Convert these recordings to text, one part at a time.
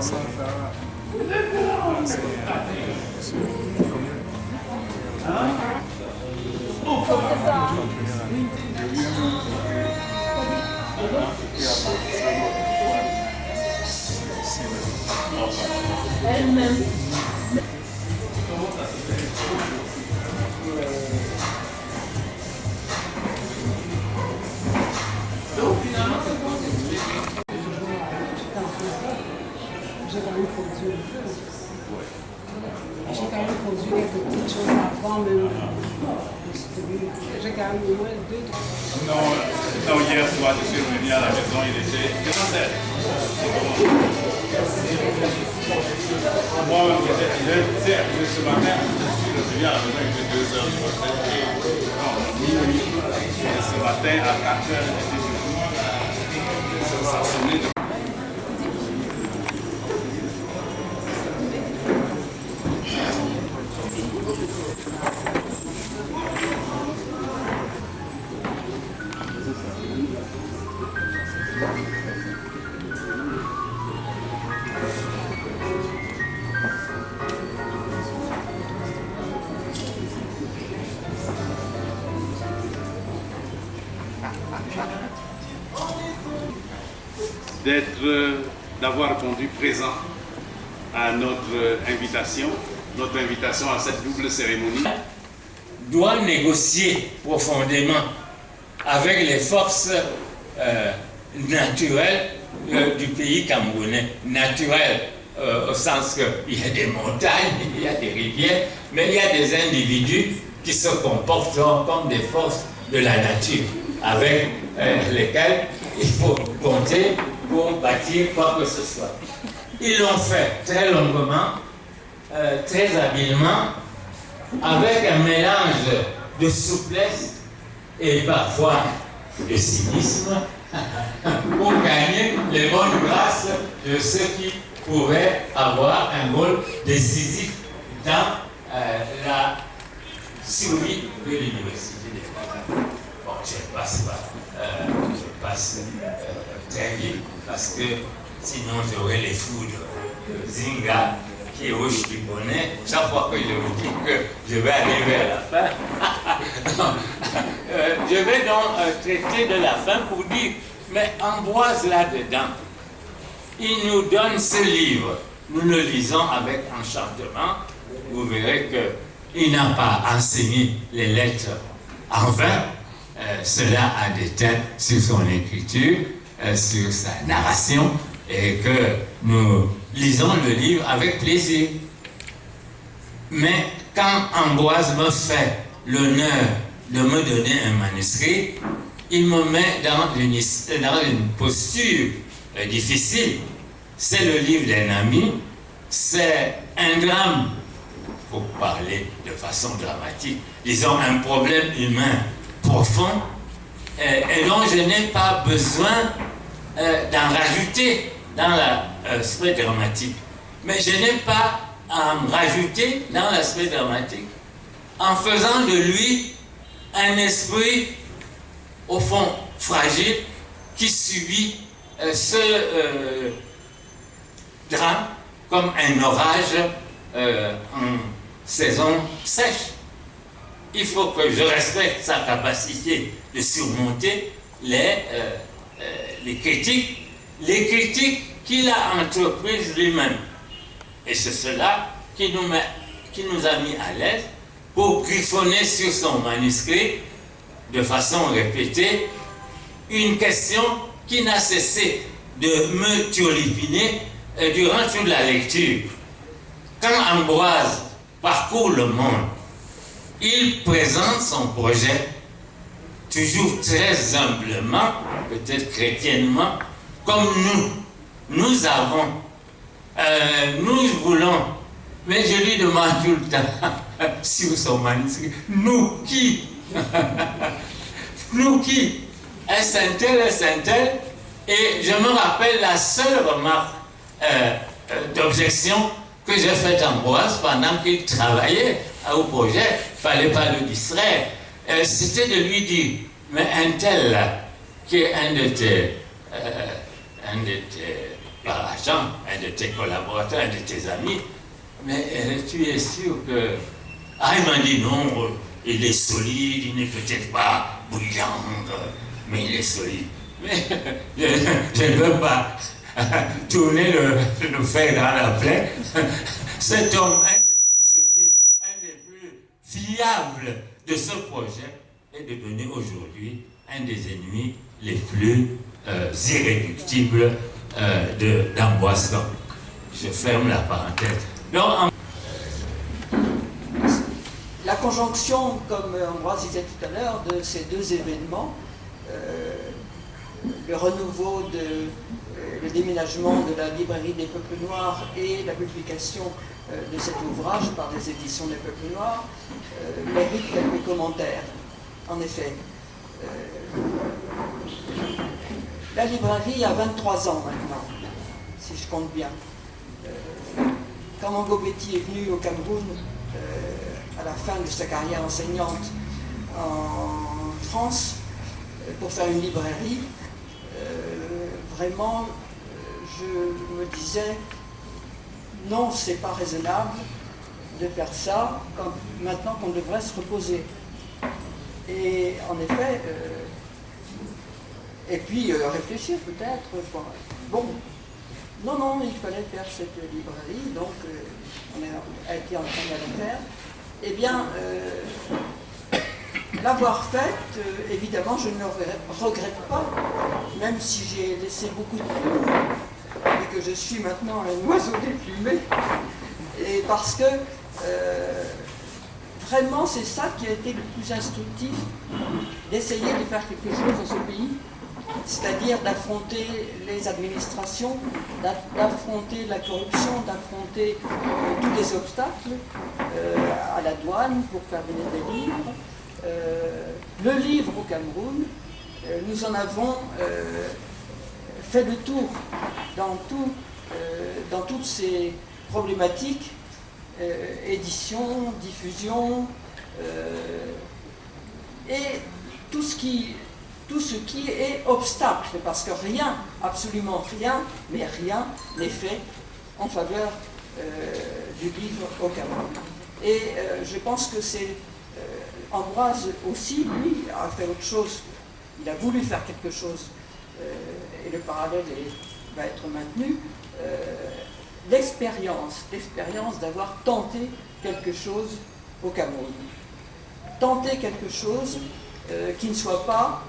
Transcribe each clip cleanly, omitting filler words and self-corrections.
J'ai quand même produit un peu. J'ai quand même produit quelques petites choses avant même. J'ai quand même au moins 2 3. Non, hier soir, je suis revenu à la maison, il était 47. Moi, j'étais arrivé ce matin, je suis revenu à la maison, il était 2 heures du matin. Minuit. Et ce matin, à 4 heures, j'étais chez moi. Ça sonnait de... d'avoir répondu présent à notre invitation à cette double cérémonie. Doit négocier profondément avec les forces naturelles du pays camerounais. Naturelles au sens qu'il y a des montagnes, il y a des rivières, mais il y a des individus qui se comportent comme des forces de la nature, avec lesquelles il faut compter pour bâtir quoi que ce soit. Ils l'ont fait très longuement, très habilement, avec un mélange de souplesse et parfois de cynisme pour gagner les bonnes grâces de ceux qui pourraient avoir un rôle décisif dans la survie de l'université des Français. Bon, je passe très vite parce que sinon j'aurais les foudres de Zinga qui hoche du bonnet chaque fois que je vous dis que je vais arriver à la fin. Je vais donc traiter de la fin pour dire, mais Ambroise là-dedans, il nous donne ce livre, nous le lisons avec enchantement, vous verrez qu'il n'a pas enseigné les lettres en vain. Cela a des têtes sur son écriture, sur sa narration, et que nous lisons le livre avec plaisir. Mais quand Ambroise me fait l'honneur de me donner un manuscrit, il me met dans une posture difficile. C'est le livre d'un ami, c'est un drame, pour parler de façon dramatique, disons un problème humain profond, et dont je n'ai pas besoin d'en rajouter dans l'aspect dramatique. Mais je n'ai pas à en rajouter dans l'aspect dramatique en faisant de lui un esprit, au fond, fragile, qui subit ce drame comme un orage en saison sèche. Il faut que je respecte sa capacité de surmonter les critiques qu'il a entreprises lui-même. Et c'est cela qui nous a mis à l'aise pour griffonner sur son manuscrit de façon répétée une question qui n'a cessé de me turlupiner durant toute la lecture. Quand Ambroise parcourt le monde, il présente son projet toujours très humblement, peut-être chrétiennement, comme nous avons, nous voulons, mais je lui demande tout le temps sur son manuscrit, nous qui nous qui est-ce un tel, et je me rappelle la seule remarque d'objection que j'ai faite à Ambroise pendant qu'il travaillait au projet, il ne fallait pas le distraire, c'était de lui dire, mais un tel là, qui est un de tes par exemple, un de tes collaborateurs, un de tes amis, mais tu es sûr que... Ah, il m'a dit non, il est solide, il n'est peut-être pas brillant, mais il est solide. Mais je ne veux pas tourner le fer dans la plaie. Cet homme, un des plus solides, un des plus fiables de ce projet, est devenu aujourd'hui un des ennemis les plus irréductibles d'Ambroise. Je ferme la parenthèse. Donc, la conjonction, comme Ambroise disait tout à l'heure, de ces deux événements, le renouveau, le déménagement de la librairie des Peuples Noirs et la publication de cet ouvrage par les éditions des Peuples Noirs, mérite quelques commentaires. En effet, la librairie a 23 ans maintenant, si je compte bien. Quand Mongo Betty est venu au Cameroun, à la fin de sa carrière enseignante en France, pour faire une librairie, vraiment, je me disais, non, c'est pas raisonnable de faire ça, maintenant qu'on devrait se reposer. Et en effet, et puis réfléchir peut-être, bon, non, il fallait faire cette librairie, donc on a été en train de la faire. Eh bien, l'avoir faite, évidemment, je ne le regrette pas, même si j'ai laissé beaucoup de plumes, et que je suis maintenant un oiseau déplumé, et parce que vraiment c'est ça qui a été le plus instructif, d'essayer de faire quelque chose dans ce pays, c'est-à-dire d'affronter les administrations, d'affronter la corruption, d'affronter tous les obstacles à la douane pour faire venir des livres. Le livre au Cameroun, nous en avons fait le tour dans toutes ces problématiques, édition, diffusion, et tout ce qui est obstacle, parce que rien, absolument rien, mais rien n'est fait en faveur du livre au Cameroun. Et je pense que c'est Ambroise aussi, lui, a fait autre chose. Il a voulu faire quelque chose, et le parallèle va être maintenu. L'expérience d'avoir tenté quelque chose au Cameroun. Tenter quelque chose qui ne soit pas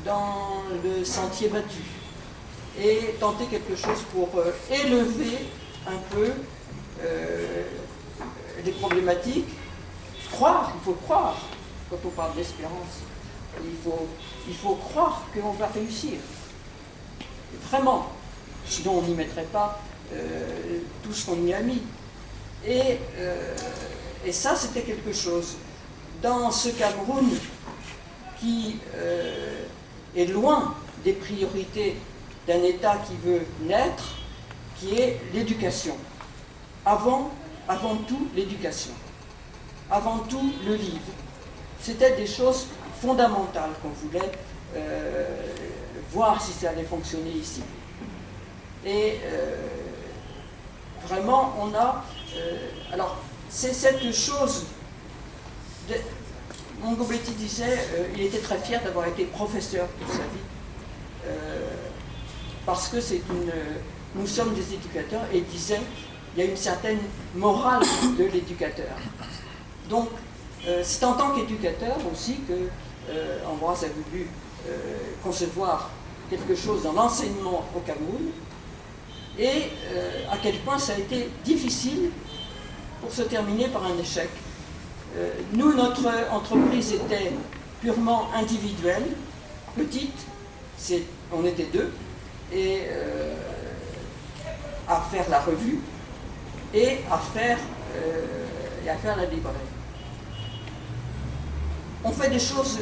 dans le sentier battu, et tenter quelque chose pour élever un peu les problématiques. Il faut croire, quand on parle d'espérance, il faut croire qu'on va réussir, vraiment, sinon on n'y mettrait pas tout ce qu'on y a mis. Et ça, c'était quelque chose. Dans ce Cameroun qui est loin des priorités d'un État qui veut naître, qui est l'éducation. Avant tout, l'éducation. Avant tout, le livre. C'était des choses fondamentales qu'on voulait voir si ça allait fonctionner ici. Et vraiment, on a... alors, c'est cette chose... Mongo Betty disait, il était très fier d'avoir été professeur toute sa vie, parce que nous sommes des éducateurs, et il disait, il y a une certaine morale de l'éducateur. Donc, c'est en tant qu'éducateur aussi que Ambroise a voulu concevoir quelque chose dans l'enseignement au Cameroun, et à quel point ça a été difficile pour se terminer par un échec. Nous, notre entreprise était purement individuelle, petite, on était deux, et à faire la revue et à faire la librairie. On fait des choses,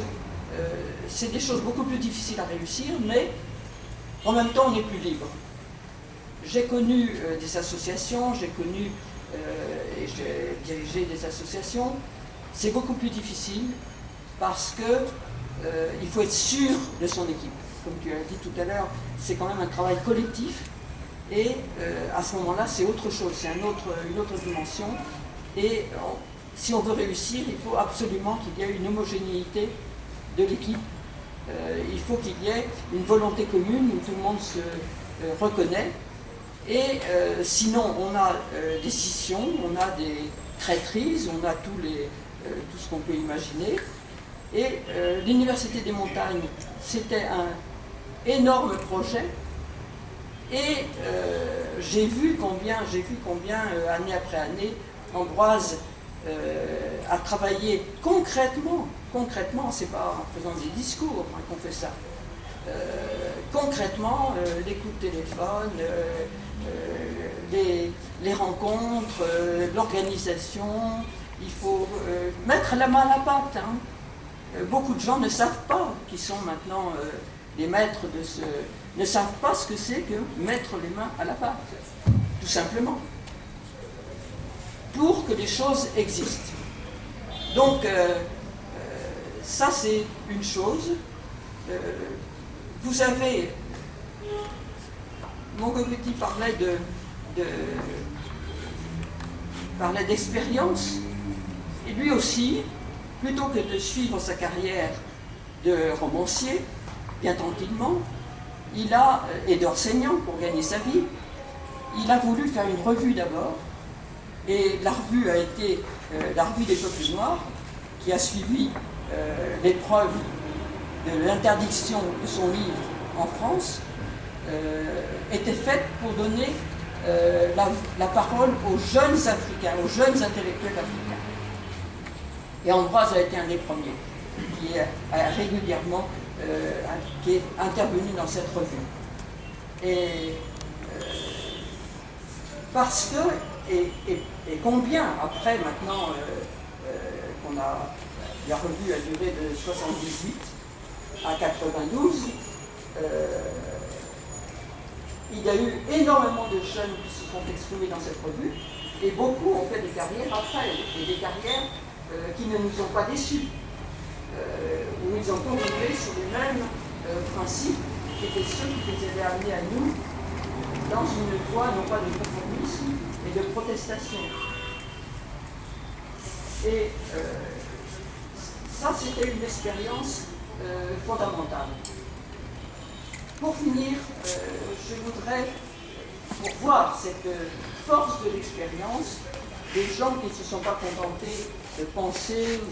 c'est des choses beaucoup plus difficiles à réussir, mais en même temps on est plus libre. J'ai connu des associations, j'ai connu et j'ai dirigé des associations. C'est beaucoup plus difficile parce que il faut être sûr de son équipe. Comme tu as dit tout à l'heure, c'est quand même un travail collectif. Et à ce moment-là, c'est autre chose, c'est une autre dimension. Et si on veut réussir, il faut absolument qu'il y ait une homogénéité de l'équipe. Il faut qu'il y ait une volonté commune où tout le monde se reconnaît. Et sinon, on a des scissions, on a des traîtrises, on a tout ce qu'on peut imaginer. Et l'Université des montagnes, c'était un énorme projet. Et j'ai vu combien année après année, Ambroise a travaillé concrètement, c'est pas en faisant des discours qu'on fait ça, concrètement, les coups de téléphone, les rencontres, l'organisation, il faut mettre la main à la pâte. Hein. Beaucoup de gens ne savent pas, qui sont maintenant les maîtres ne savent pas ce que c'est que mettre les mains à la pâte, tout simplement, pour que les choses existent. Donc, ça c'est une chose. Vous avez, Mongobetti parlait d'expérience, et lui aussi, plutôt que de suivre sa carrière de romancier, bien tranquillement, et d'enseignant pour gagner sa vie, il a voulu faire une revue d'abord, et la revue a été la revue des peuples noirs, qui a suivi l'épreuve de l'interdiction de son livre en France, était faite pour donner la parole aux jeunes Africains, aux jeunes intellectuels africains. Et Ambroise a été un des premiers qui a régulièrement qui est intervenu dans cette revue. Et parce que, et combien après maintenant la revue a duré de 78 à 92, il y a eu énormément de jeunes qui se sont exprimés dans cette revue, et beaucoup ont fait des carrières après, et des carrières qui ne nous ont pas déçus, où ils ont continué sur les mêmes principes qui étaient ceux qui les avaient amenés à nous dans une voie non pas de conformisme, mais de protestation. Et ça, c'était une expérience fondamentale. Pour finir, je voudrais, pour voir cette force de l'expérience, des gens qui ne se sont pas contentés de penser ou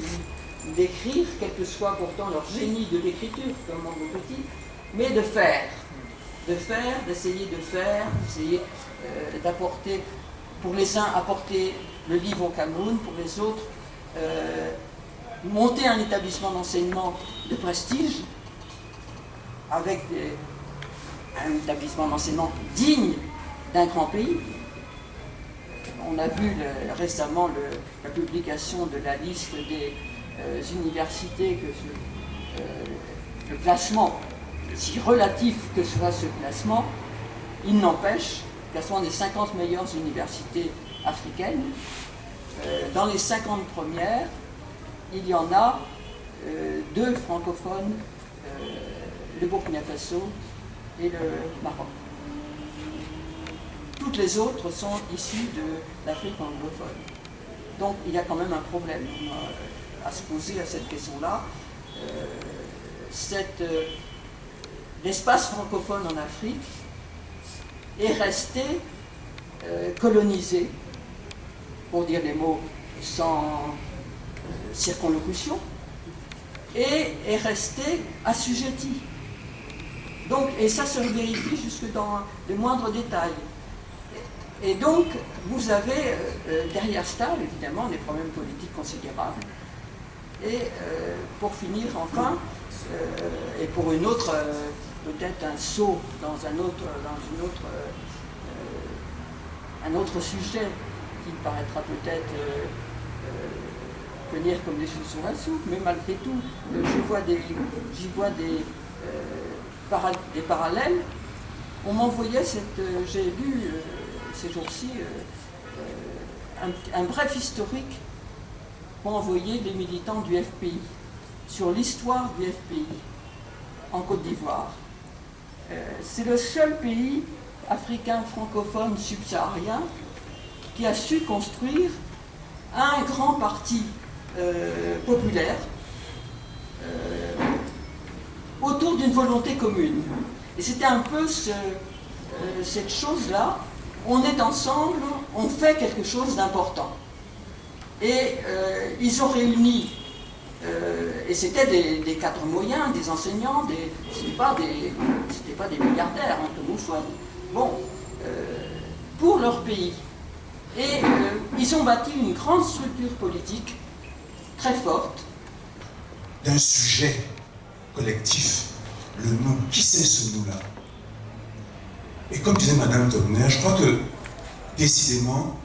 d'écrire, quel que soit pourtant leur génie de l'écriture, comme Mongobetti, mais de faire, d'essayer de faire, d'essayer d'apporter, pour les uns, apporter le livre au Cameroun, pour les autres, monter un établissement d'enseignement de prestige, avec un établissement d'enseignement digne d'un grand pays. On a vu récemment la publication de la liste des universités, le classement, si relatif que soit ce classement, il n'empêche, classement des 50 meilleures universités africaines, dans les 50 premières, il y en a 2 francophones, le Burkina Faso et le Maroc. Toutes les autres sont issues de l'Afrique anglophone. Donc il y a quand même un problème à se poser à cette question-là. L'espace francophone en Afrique est resté colonisé, pour dire les mots sans circonlocution, et est resté assujetti. Donc, et ça se vérifie jusque dans les moindres détails. Et donc, vous avez derrière ça, évidemment, des problèmes politiques considérables. Et pour finir, enfin, et pour une autre, peut-être un saut dans un autre sujet qui paraîtra peut-être venir comme des choses sur la soupe, mais malgré tout, j'y vois des parallèles. On m'envoyait j'ai lu ces jours-ci un bref historique qu'ont envoyé les militants du FPI sur l'histoire du FPI en Côte d'Ivoire. C'est le seul pays africain francophone subsaharien qui a su construire un grand parti populaire autour d'une volonté commune. Et c'était un peu cette chose-là, on est ensemble, on fait quelque chose d'important. Et ils ont réuni, et c'était des cadres moyens, des enseignants, c'était pas des milliardaires, hein, comme vous faites. Bon, pour leur pays. Et ils ont bâti une grande structure politique très forte. D'un sujet collectif, le nous, qui c'est ce nous-là? Et comme disait Madame Tobner, je crois que, décidément,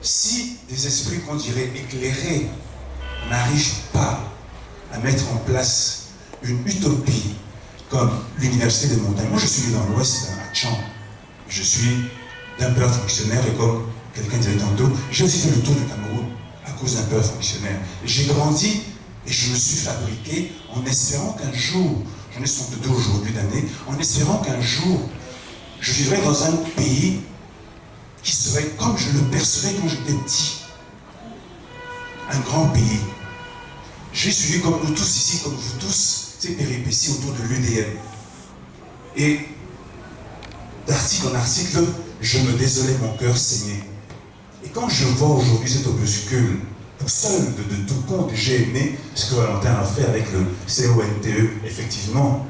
si des esprits qu'on dirait éclairés n'arrivent pas à mettre en place une utopie comme l'Université des montagnes, moi je suis né dans l'Ouest, à Tchang, je suis d'un père fonctionnaire et comme quelqu'un disait tantôt, j'ai aussi fait le tour du Cameroun à cause d'un père fonctionnaire. J'ai grandi et je me suis fabriqué en espérant qu'un jour, j'en ai 62 aujourd'hui d'années, en espérant qu'un jour, je vivrai dans un pays qui serait comme je le percevais quand j'étais petit. Un grand pays. J'ai suivi comme nous tous ici, comme vous tous, ces péripéties autour de l'UDM. Et d'article en article, je me désolais, mon cœur saignait. Et quand je vois aujourd'hui cet opuscule, pour seul de tout compte, j'ai aimé ce que Valentin a fait avec le CONTE, effectivement,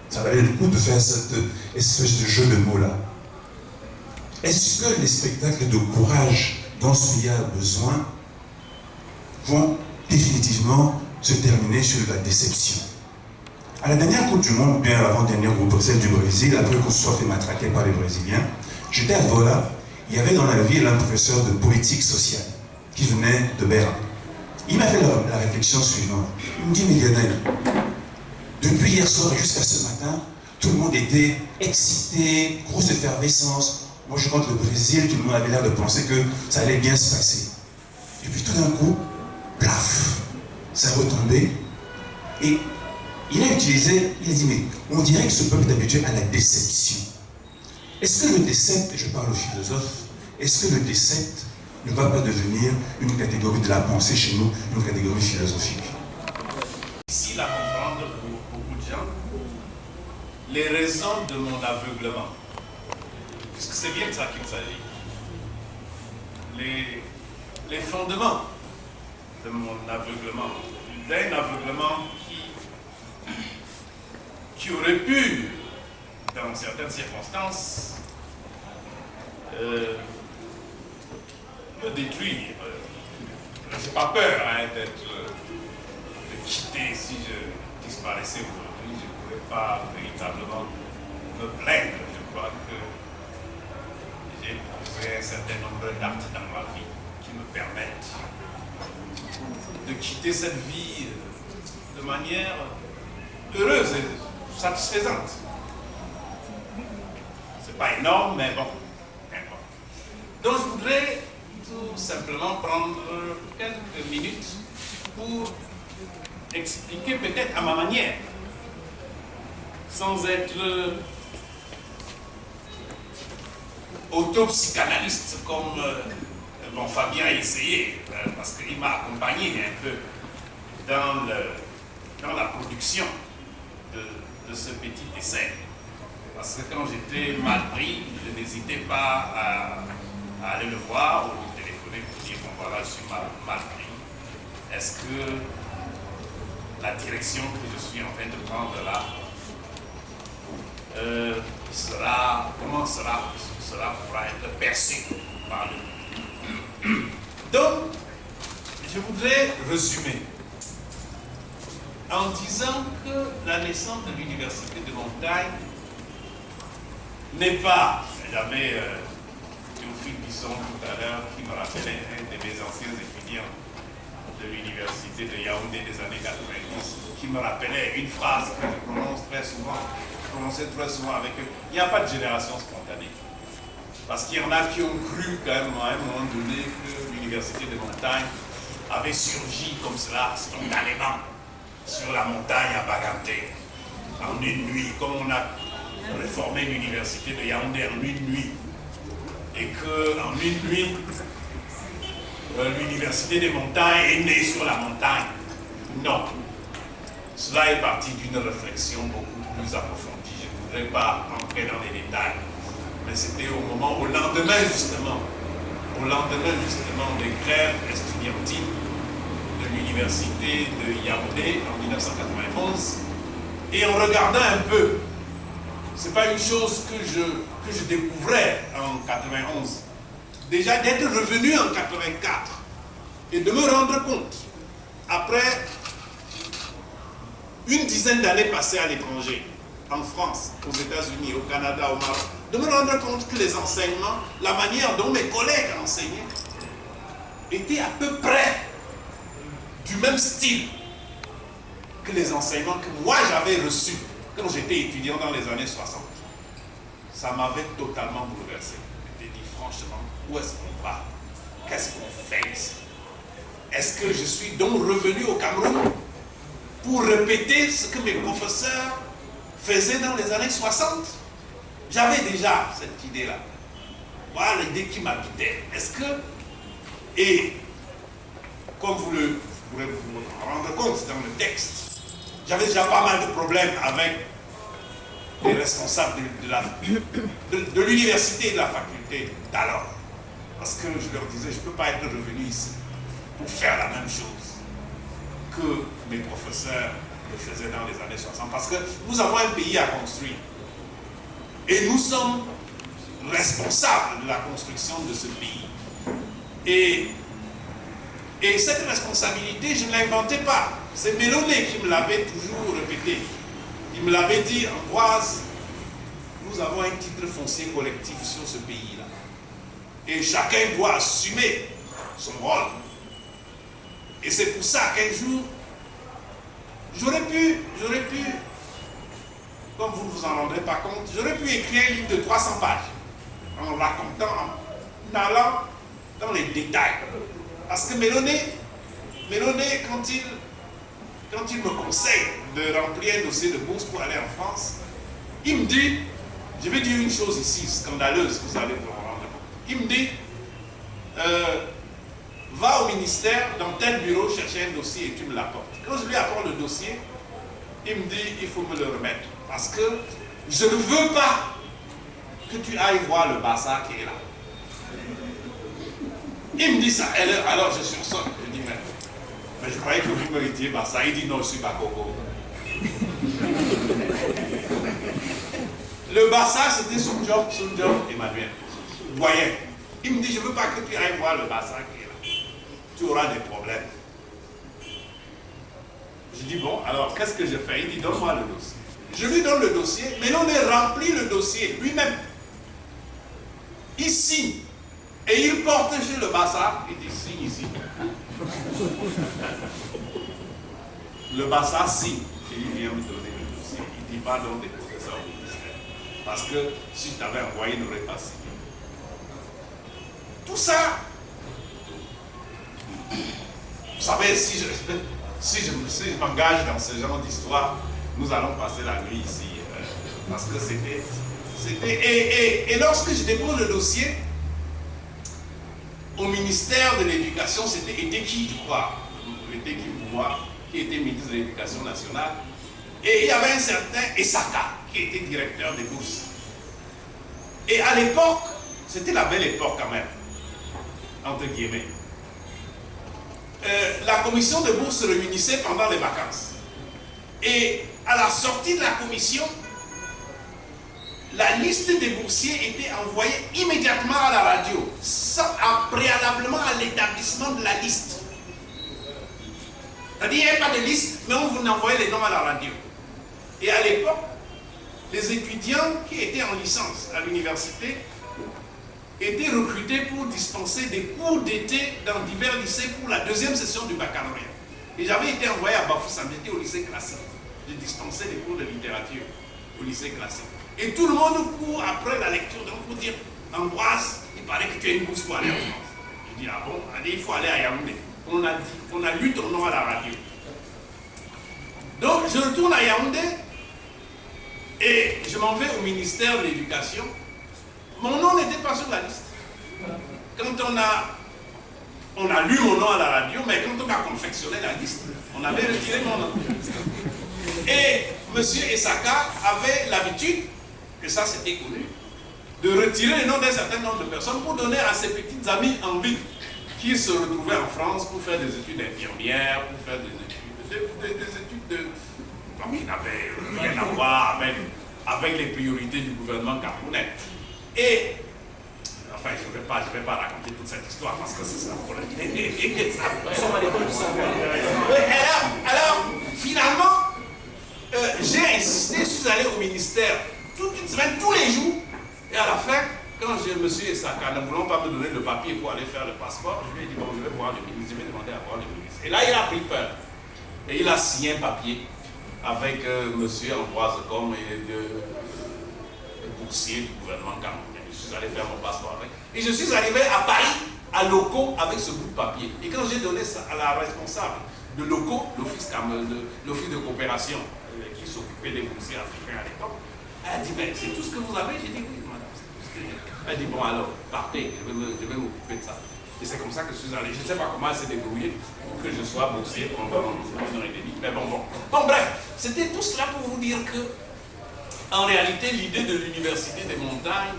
ça valait le coup de faire cette espèce de jeu de mots-là. Est-ce que les spectacles de courage dont ce pays a besoin vont définitivement se terminer sur la déception? À la dernière Coupe du Monde, ou bien l'avant-dernière Coupe, celle du Brésil, après qu'on se soit fait matraquer par les Brésiliens, j'étais à Vola, il y avait dans la ville un professeur de politique sociale qui venait de Berlin. Il m'a fait la réflexion suivante. Il me dit, mais Lionel, depuis hier soir et jusqu'à ce matin, tout le monde était excité, grosse effervescence. Moi, je rentre le Brésil, tout le monde avait l'air de penser que ça allait bien se passer. Et puis tout d'un coup, plaf, ça a retombé. Et il a utilisé, il a dit, mais on dirait que ce peuple est habitué à la déception. Est-ce que le décept, et je parle aux philosophes, est-ce que le décept ne va pas devenir une catégorie de la pensée chez nous, une catégorie philosophique? Difficile à comprendre pour beaucoup de gens les raisons de mon aveuglement. Puisque c'est bien de ça qu'il s'agit. Les fondements de mon aveuglement. D'un aveuglement qui aurait pu, dans certaines circonstances, me détruire. Je n'ai pas peur de quitter si je disparaissais aujourd'hui. Je ne pourrais pas véritablement me plaindre. Je crois que j'ai trouvé un certain nombre d'actes dans ma vie qui me permettent de quitter cette vie de manière heureuse et satisfaisante. C'est pas énorme, mais bon, n'importe. Donc je voudrais tout simplement prendre quelques minutes pour expliquer peut-être à ma manière, sans être autopsychanalyste comme mon Fabien a essayé, parce qu'il m'a accompagné un peu dans la production de ce petit essai. Parce que quand j'étais mal pris, je n'hésitais pas à aller le voir ou lui téléphoner pour dire, bon voilà, je suis mal pris. Est-ce que la direction que je suis en train de prendre là pourra être perçue par lui. Donc, je voudrais résumer en disant que la naissance de l'Université de Montagne n'est pas, j'avais Théophile Bisson tout à l'heure qui me rappelait un de mes anciens étudiants de l'Université de Yaoundé des années 90, qui me rappelait une phrase que je prononçais très souvent avec eux. Il n'y a pas de génération spontanée. Parce qu'il y en a qui ont cru quand même à un moment donné que l'Université de Montagne avait surgi comme cela, spontanément, sur la montagne à Baganté, en une nuit, comme on a réformer l'université de Yaoundé en une nuit. Et qu'en une nuit, l'université des montagnes est née sur la montagne. Non. Cela est parti d'une réflexion beaucoup plus approfondie. Je ne voudrais pas entrer dans les détails. Mais c'était au lendemain justement des grèves estudiantines de l'université de Yaoundé en 1991. Et en regardant un peu, c'est pas une chose que je découvrais en 91. Déjà d'être revenu en 84 et de me rendre compte, après une dizaine d'années passées à l'étranger, en France, aux États-Unis, au Canada, au Maroc, de me rendre compte que les enseignements, la manière dont mes collègues enseignaient, étaient à peu près du même style que les enseignements que moi j'avais reçus quand j'étais étudiant dans les années 60. Ça m'avait totalement bouleversé. Je me dis franchement, où est-ce qu'on va? Qu'est-ce qu'on fait ici? Est-ce que je suis donc revenu au Cameroun pour répéter ce que mes professeurs faisaient dans les années 60? J'avais déjà cette idée-là. Voilà l'idée qui m'habitait. Est-ce que... Et comme vous pourrez vous rendre compte dans le texte, j'avais déjà pas mal de problèmes avec les responsables de l'université et de la faculté d'alors. Parce que je leur disais, je ne peux pas être revenu ici pour faire la même chose que mes professeurs le faisaient dans les années 60. Parce que nous avons un pays à construire. Et nous sommes responsables de la construction de ce pays. Et cette responsabilité, je ne l'inventais pas. C'est Mélonnet qui me l'avait toujours répété. Il me l'avait dit, Ambroise, nous avons un titre foncier collectif sur ce pays-là. Et chacun doit assumer son rôle. Et c'est pour ça qu'un jour, j'aurais pu, comme vous ne vous en rendrez pas compte, j'aurais pu écrire un livre de 300 pages en racontant, en allant dans les détails. Parce que Mélonnet, quand il me conseille de remplir un dossier de bourse pour aller en France, il me dit, je vais dire une chose ici, scandaleuse, vous allez vous en rendre compte. Il me dit, va au ministère, dans tel bureau, chercher un dossier et tu me l'apportes. Quand je lui apporte le dossier, il me dit, il faut me le remettre. Parce que je ne veux pas que tu ailles voir le Bassa qui est là. Il me dit ça. Alors je sursaute. Je dis, mais je croyais que vous méritiez Bassa. Il dit, non, je suis pas Coco. Le Bassa, c'était son job, Emmanuel. Vous voyez. Il me dit, je ne veux pas que tu ailles voir le Bassa qui est là. Tu auras des problèmes. Je dis, bon, alors qu'est-ce que je fais? Il dit, donne-moi le dossier. Je lui donne le dossier, mais on a rempli le dossier lui-même. Il signe. Et il porte chez le Bassa, il dit, signe ici. Le Bassa signe. Et il vient me donner le dossier. Il dit, pas donc des professeurs au ministère. Parce que si je t'avais envoyé, il n'aurait pas signé. Tout ça, vous savez, si je m'engage dans ce genre d'histoire, nous allons passer la nuit ici. Parce que c'était... Et lorsque je dépose le dossier, au ministère de l'Éducation, c'était qui, je crois, qui était ministre de l'Éducation nationale. Et il y avait un certain Essaka, qui était directeur des bourses. Et à l'époque, c'était la belle époque quand même, entre guillemets. La commission de bourse se réunissait pendant les vacances. Et à la sortie de la commission, la liste des boursiers était envoyée immédiatement à la radio, préalablement à l'établissement de la liste. C'est-à-dire qu'il n'y avait pas de liste, mais on vous envoyait les noms à la radio. Et à l'époque, les étudiants qui étaient en licence à l'université étaient recrutés pour dispenser des cours d'été dans divers lycées pour la deuxième session du baccalauréat. Et j'avais été envoyé à Bafoussam, j'étais au lycée classique. J'ai dispensé des cours de littérature au lycée classique. Et tout le monde court après la lecture, donc pour dire, Ambroise, il paraît que tu as une bourse pour aller en France. Je dis, ah bon, allez, il faut aller à Yaoundé. On a lu ton nom à la radio. Donc je retourne à Yaoundé Et je m'en vais au ministère de l'Éducation. Mon nom n'était pas sur la liste. Quand on a lu mon nom à la radio, mais quand on a confectionné la liste, on avait retiré mon nom. Et M. Essaka avait l'habitude, que ça c'était connu, de retirer le nom d'un certain nombre de personnes pour donner à ses petites amies en ville qui se retrouvaient en France pour faire des études d'infirmière, pour faire des études de... qui n'avaient rien à voir avec les priorités du gouvernement camerounais. Et, enfin, je ne vais pas raconter toute cette histoire parce que c'est ça pour alors, finalement, j'ai insisté, je suis allé au ministère toute une semaine, tous les jours, et à la fin, quand M. Essaka ne voulant pas me donner le papier pour aller faire le passeport, je lui ai dit, bon, je vais voir le ministre, je vais demander à voir le ministre. Et là, il a pris peur. Et il a signé un papier avec M. Ambroise Gomme et de boursier du gouvernement camerounais. Je suis allé faire mon passeport avec. Et je suis arrivé à Paris, à Loco, avec ce bout de papier. Et quand j'ai donné ça à la responsable de Loco, l'office de coopération, qui s'occupait des boursiers africains à l'époque, elle a dit, mais c'est tout ce que vous avez? J'ai dit, oui, madame, c'est tout ce que j'ai. Elle dit, bon alors, partez, je vais m'occuper de ça. Et c'est comme ça que je suis allé. Je ne sais pas comment elle s'est débrouillée pour que je sois boursier pendant 1 an et demi. Mais bon. Bon, bref, c'était tout cela pour vous dire que, en réalité, l'idée de l'université des montagnes,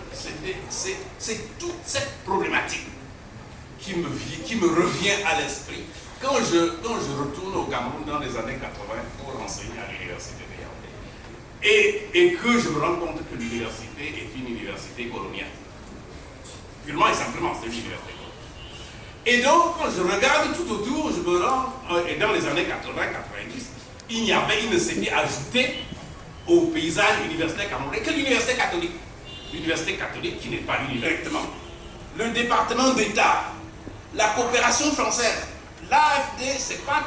c'est toute cette problématique qui me revient à l'esprit quand je retourne au Cameroun dans les années 80 pour enseigner à l'université de Yaoundé. Et que je me rends compte que l'université est une université coloniale. Purement et simplement, c'est une université coloniale. Et donc, quand je regarde tout autour, je me rends, et dans les années 80-90, il ne s'était ajouté au paysage universitaire camerounais que l'université catholique. L'université catholique qui n'est pas directement. Le département d'État, la coopération française, l'AFD, c'est pas...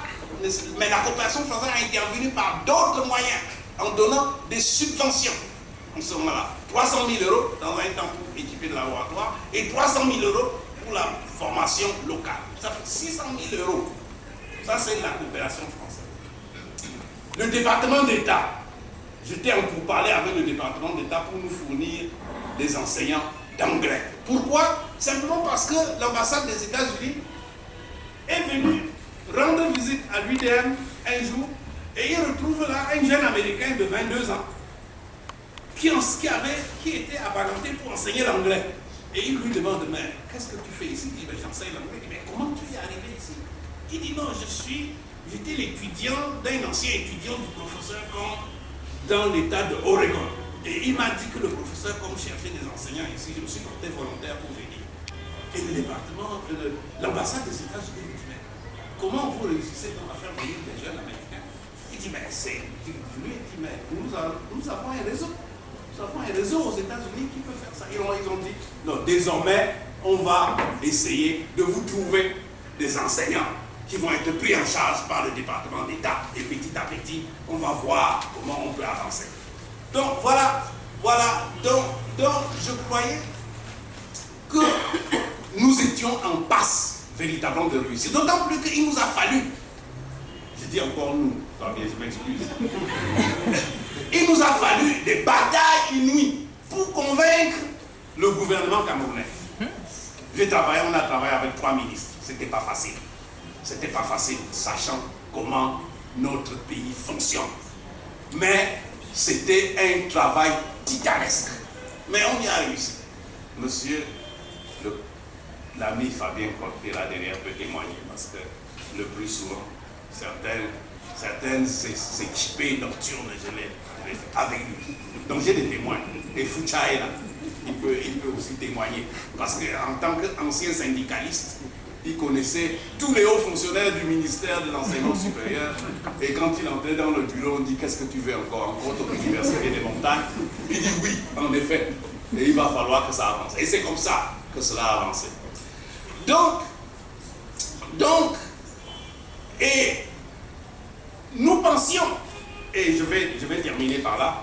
Mais la coopération française a intervenu par d'autres moyens, en donnant des subventions. En ce moment-là, 300 000 € dans un temps pour équiper le laboratoire et 300 000 € pour la formation locale. Ça fait 600 000 €. Ça, c'est la coopération française. Le département d'État. J'étais en pourparlers avec le département d'État pour nous fournir des enseignants d'anglais. Pourquoi? Simplement parce que l'ambassade des États-Unis est venue rendre visite à l'UDM un jour et il retrouve là un jeune Américain de 22 ans qui était apparenté pour enseigner l'anglais. Et il lui demande, mais qu'est-ce que tu fais ici? Il dit, j'enseigne l'anglais. Il dit, mais comment tu es arrivé ici? Il dit, non, j'étais l'étudiant d'un ancien étudiant du professeur Combe dans l'état de Oregon. Et il m'a dit que le professeur Combe cherchait des enseignants ici. Je me suis porté volontaire pour venir. Et le département, l'ambassade des États-Unis me dit, mais comment vous réussissez à faire venir des jeunes Américains? Il dit, mais c'est... Il dit, mais nous avons un réseau. Nous avons un réseau aux États-Unis qui peut faire ça. Ils ont dit, non, désormais, on va essayer de vous trouver des enseignants qui vont être pris en charge par le département d'État. Et petit à petit, on va voir comment on peut avancer. Donc, voilà. Donc je croyais que nous étions en passe véritablement de réussir. D'autant plus qu'il nous a fallu, je dis encore nous, Fabien, je m'excuse, il nous a fallu des batailles inouïes pour convaincre le gouvernement camerounais. On a travaillé avec 3 ministres, c'était pas facile. C'était pas facile, sachant comment notre pays fonctionne. Mais c'était un travail titanesque. Mais on y a réussi. Monsieur, l'ami Fabien Corté là derrière peut témoigner parce que le plus souvent, certaines équipées nocturnes, je l'ai fait avec lui. Donc j'ai des témoins. Et Foucha est là. Il peut aussi témoigner. Parce qu'en tant qu'ancien syndicaliste, il connaissait tous les hauts fonctionnaires du ministère de l'enseignement supérieur. Et quand il entrait dans le bureau, on dit, qu'est-ce que tu veux encore ton université des montagnes? Il dit oui, en effet. Et il va falloir que ça avance. Et c'est comme ça que cela a avancé. Donc, et nous pensions, et je vais terminer par là,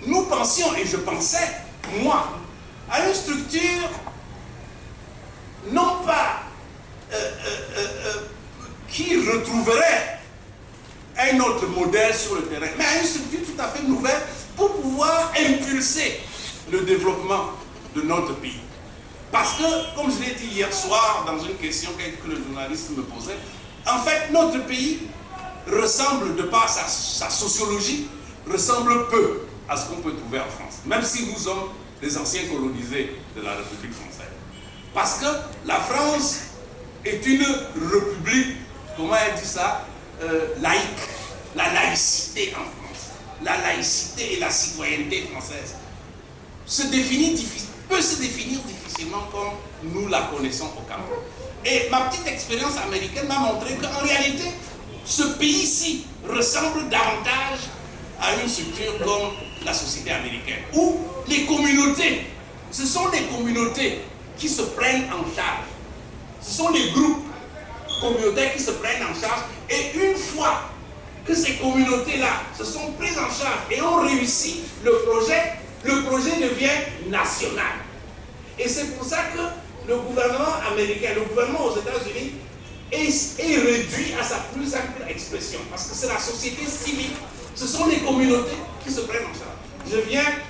nous pensions, et je pensais, moi, à une structure, non pas qui retrouverait un autre modèle sur le terrain, mais à une structure tout à fait nouvelle pour pour pouvoir impulser le développement de notre pays. Parce que, comme je l'ai dit hier soir dans une question que le journaliste me posait, en fait, notre pays ressemble, de par sa sociologie, ressemble peu à ce qu'on peut trouver en France, même si nous sommes les anciens colonisés de la République française. Parce que la France est une république, comment elle dit ça, laïque, la laïcité en France, la laïcité et la citoyenneté française peut se définir difficilement comme nous la connaissons au Cameroun. Et ma petite expérience américaine m'a montré qu'en réalité, ce pays-ci ressemble davantage à une structure comme la société américaine, où les communautés, ce sont les communautés qui se prennent en charge. Ce sont les groupes communautaires qui se prennent en charge. Et une fois que ces communautés-là se sont prises en charge et ont réussi le projet devient national. Et c'est pour ça que le gouvernement américain, le gouvernement aux États-Unis est réduit à sa plus simple expression. Parce que c'est la société civile, ce sont les communautés qui se prennent en charge.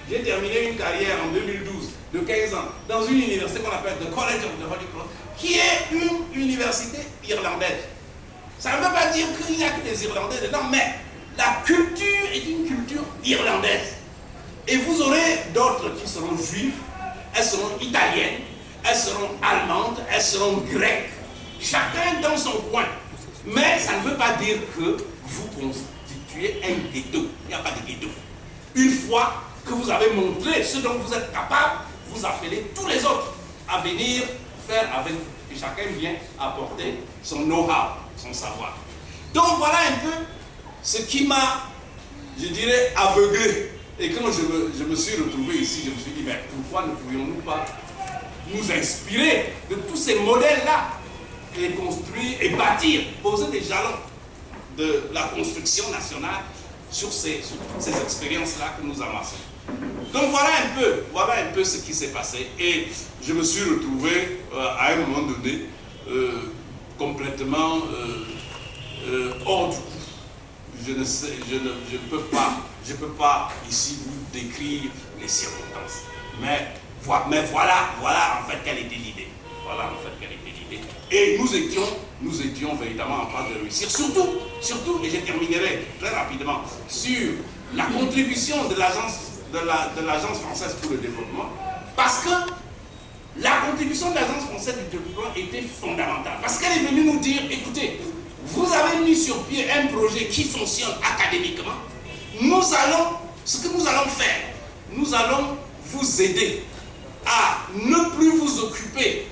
J'ai terminé une carrière en 2012 de 15 ans dans une université qu'on appelle the College of the Holy Cross, qui est une université irlandaise. Ça ne veut pas dire qu'il n'y a que des Irlandais dedans, mais la culture est une culture irlandaise. Et vous aurez d'autres qui seront juifs, elles seront italiennes, elles seront allemandes, elles seront grecques, chacun dans son coin. Mais ça ne veut pas dire que vous constituez un ghetto. Il n'y a pas de ghetto. Une fois que vous avez montré ce dont vous êtes capable, vous appelez tous les autres à venir faire avec vous. Et chacun vient apporter son know-how, son savoir. Donc voilà un peu ce qui m'a, je dirais, aveuglé. Et quand je me suis retrouvé ici, je me suis dit, mais pourquoi ne pourrions-nous pas nous inspirer de tous ces modèles-là et construire et bâtir, poser des jalons de la construction nationale sur toutes ces expériences-là que nous amassons. Donc voilà un peu ce qui s'est passé. Et je me suis retrouvé à un moment donné complètement hors du coup. Je ne peux pas ici vous décrire les circonstances. Mais voilà en fait quelle était l'idée. Voilà en fait quelle était l'idée. Et nous étions véritablement en train de réussir. Surtout, et je terminerai très rapidement, sur la contribution de l'Agence française pour le développement, parce que la contribution de l'Agence française du développement était fondamentale. Parce qu'elle est venue nous dire, écoutez, vous avez mis sur pied un projet qui fonctionne académiquement. Ce que nous allons faire, nous allons vous aider à ne plus vous occuper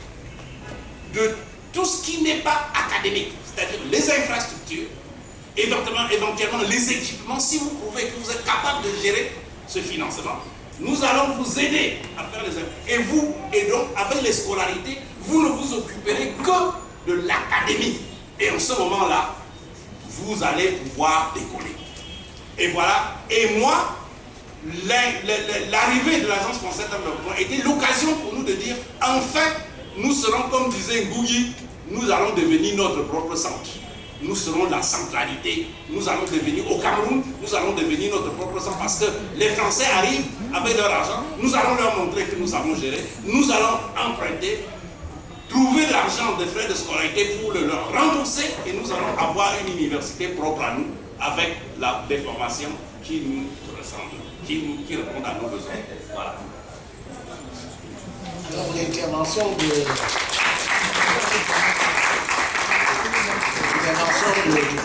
de tout ce qui n'est pas académique, c'est-à-dire les infrastructures, éventuellement les équipements, si vous prouvez que vous êtes capable de gérer ce financement. Nous allons vous aider à faire les infrastructures. Et donc, avec les scolarités, vous ne vous occuperez que de l'académie. Et en ce moment-là, vous allez pouvoir décoller. Et voilà. Et moi, l'arrivée de l'Agence française de développement était l'occasion pour nous de dire, enfin, nous serons, comme disait Ngougi, nous allons devenir notre propre centre. Nous serons la centralité. Nous allons devenir, au Cameroun, nous allons devenir notre propre centre parce que les Français arrivent avec leur argent. Nous allons leur montrer que nous savons gérer. Nous allons emprunter, trouver de l'argent des frais de scolarité pour le leur rembourser et nous allons avoir une université propre à nous avec des formations qui nous ressemblent, qui répondent à nos besoins. Voilà. Alors l'intervention du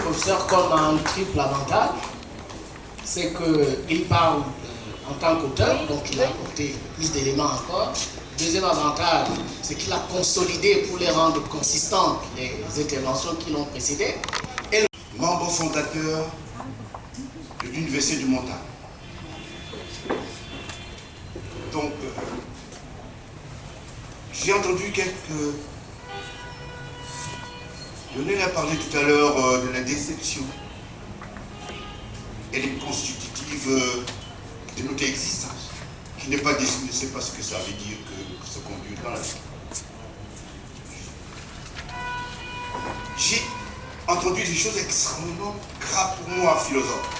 professeur comme un triple avantage, c'est qu'il parle en tant qu'auteur, donc il a apporté plus d'éléments encore. Deuxième avantage, c'est qu'il a consolidé pour les rendre consistantes les interventions qui l'ont précédé. Et membre fondateur de l'Université du Montagne. Donc, j'ai entendu Lionel a parlé tout à l'heure de la déception. Elle est constitutive de notre existence, qui n'est pas déçue, ne sait pas ce que ça veut dire que se conduire dans la vie. J'ai entendu des choses extrêmement graves pour moi, philosophe,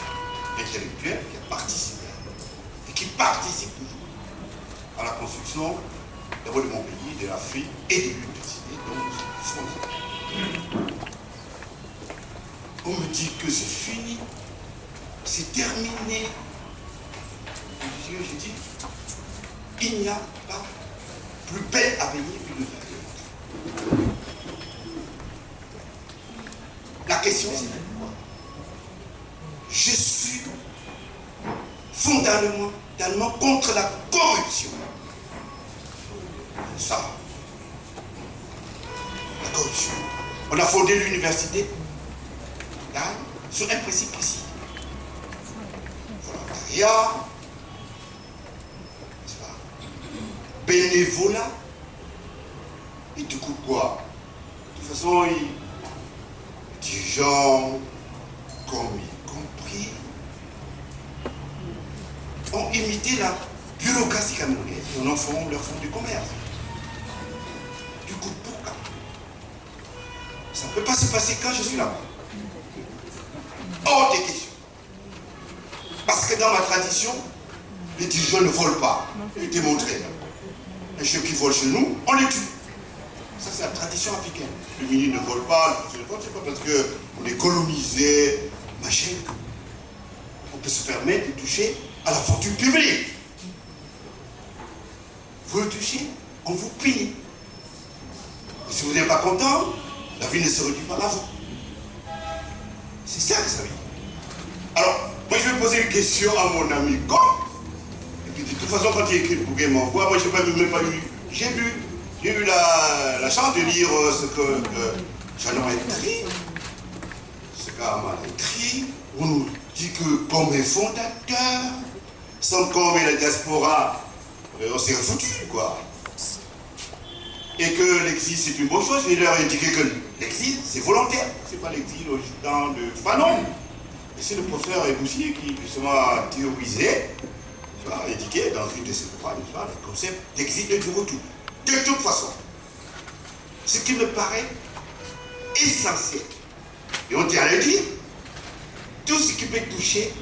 intellectuel, qui a participé. qui participent toujours à la construction d'abord de mon pays, de l'Afrique et de l'université dont nous sommes fondés. On me dit que c'est fini, c'est terminé. Je dis, il n'y a pas plus bel avenir qu'une université. La question c'est pourquoi je suis fondamentalement contre la corruption. Ça, la corruption. On a fondé l'université là, sur un principe précis. Volontariat, n'est-ce pas? Bénévolat. Et du coup quoi? De toute façon, des gens comme y compris ont imité la bureaucratie camerounaise et en font leur fonds de commerce. Du coup, pourquoi? Ça ne peut pas se passer quand je suis là-bas. Hors des questions. Parce que dans ma tradition, les dirigeants ne volent pas. Je vais démontrer. Et ceux qui volent chez nous, on les tue. Ça, c'est la tradition africaine. Le ministre ne vole pas, le ne vole, c'est pas parce qu'on est colonisé, machin. On peut se permettre de toucher à la fortune publique. Vous le touchez, on vous punit. Et si vous n'êtes pas content, la vie ne se réduit pas à vous. C'est ça que ça veut dire. Alors, moi je vais poser une question à mon ami Comme. Et puis de toute façon, quand il écrit le bouquet m'envoie, moi je n'ai même pas lu. J'ai eu la chance de lire ce que Jean a écrit. Ce qu'Ama a écrit. On nous dit que Comme est fondateur, sans Comme et la diaspora, on s'est foutu, quoi. Et que l'exil c'est une bonne chose. Je vais leur indiquer que l'exil c'est volontaire. C'est pas l'exil au gitan de Fanon. Et c'est le professeur Eboussier qui justement a théorisé, a indiqué dans une de ses ouvrages, le concept d'exil et de retour. De toute façon, ce qui me paraît essentiel, et on tient à le dire, tout ce qui peut toucher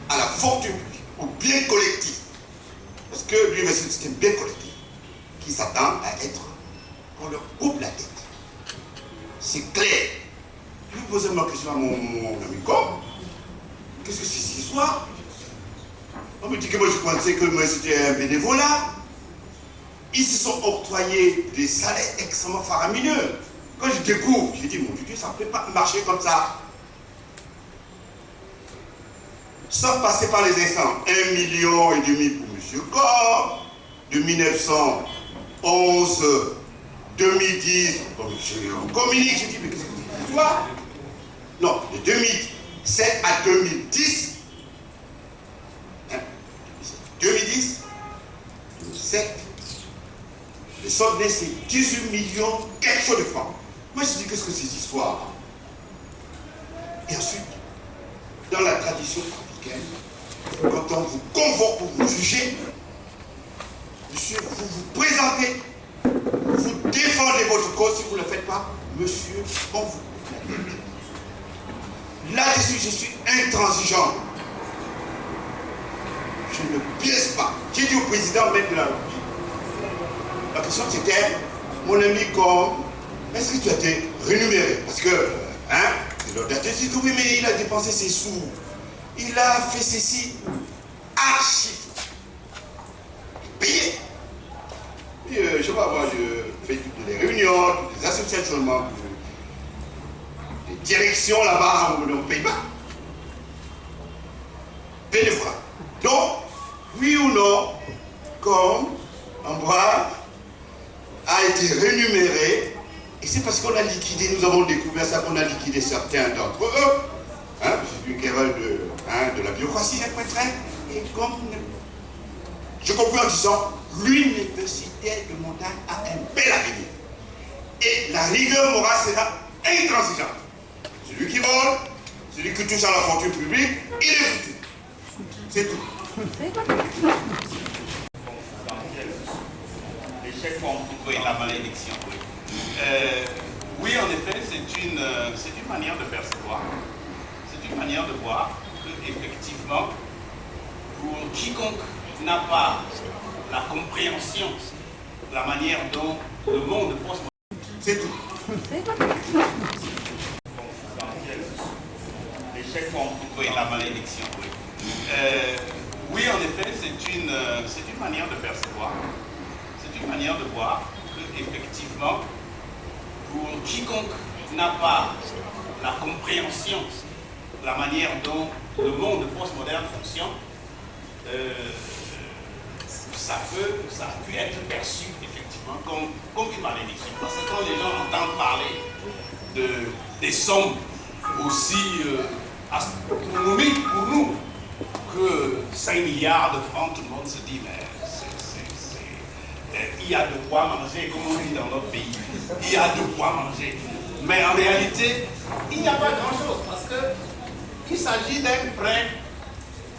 à la fortune publique, au bien collectif, parce que l'université c'est un bien collectif, qui s'attend à être, qu'on leur coupe la tête. C'est clair. Je vais poser ma question à mon ami Comme. Qu'est-ce que c'est cette histoire? On me dit que moi je pensais que moi c'était un bénévolat. Ils se sont octroyés des salaires extrêmement faramineux. Quand je découvre, j'ai dit mon Dieu, ça ne peut pas marcher comme ça. Sans passer par les instants, 1,5 million pour M. Comme, de 1911, 2010, comme je communique, je dis mais qu'est-ce que c'est que toi? Non, de 2007 à 2010, 2010, 2007, le solde net c'est 18 millions quelque chose de francs. Moi je dis qu'est-ce que c'est cette histoire? Et ensuite, dans la tradition africaine, quand on vous convoque pour vous juger, monsieur, vous vous présentez, vous défendez votre cause. Si vous ne le faites pas, monsieur, on vous coupe la tête. Là-dessus, je suis intransigeant. Je ne pièce pas. J'ai dit au président même de la République, la question c'était, mon ami Comme, est-ce que tu as été rémunéré? Parce que, l'audateur dit que oui, mais il a dépensé ses sous. Il a fait ceci, archi. Payé. Et je sais pas, moi, je fais toutes les réunions, toutes les associations de membres, les directions là-bas où on ne paye pas. Bénévolat. Donc, oui ou non, Comme Ambroise a été rémunéré, et c'est parce qu'on a liquidé, nous avons découvert ça, qu'on a liquidé certains d'entre eux. C'est une erreur de la bureaucratie, et comme je comprends en disant, l'université de Montagne a un bel avenir. Et la rigueur morale sera intransigeante. Celui qui vole, celui qui touche à la fortune publique, il est foutu. C'est tout. L'échec pour la malédiction. Oui, en effet, c'est une manière de percevoir. C'est une manière de voir qu'effectivement, pour quiconque n'a pas la compréhension de la manière dont le monde postmoderne. C'est tout. L'échec oui, la malédiction, oui. Oui, en effet, c'est une manière de percevoir. C'est une manière de voir que, effectivement, pour quiconque n'a pas la compréhension de la manière dont le monde postmoderne fonctionne, ça a pu être perçu effectivement comme une malédiction. Parce que quand les gens entendent parler des sommes aussi astronomiques pour nous que 5 milliards de francs, tout le monde se dit mais il y a de quoi manger, comme on dit dans notre pays. Il y a de quoi manger. Mais en réalité, il n'y a pas grand-chose parce qu'il s'agit d'un prêt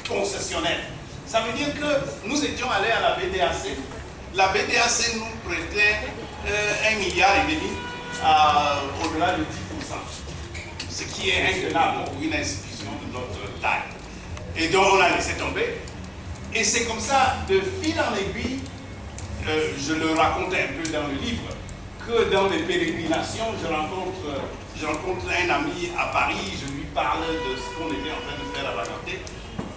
concessionnaire. Ça veut dire que nous étions allés à la BDAC. La BDAC nous prêtait 1,5 milliard au-delà de 10%. Ce qui est intenable pour une institution de notre taille. Et donc on a laissé tomber. Et c'est comme ça, de fil en aiguille, je le raconte un peu dans le livre, que dans mes pérégrinations, je rencontre un ami à Paris, je lui parle de ce qu'on était en train de faire à Baganté.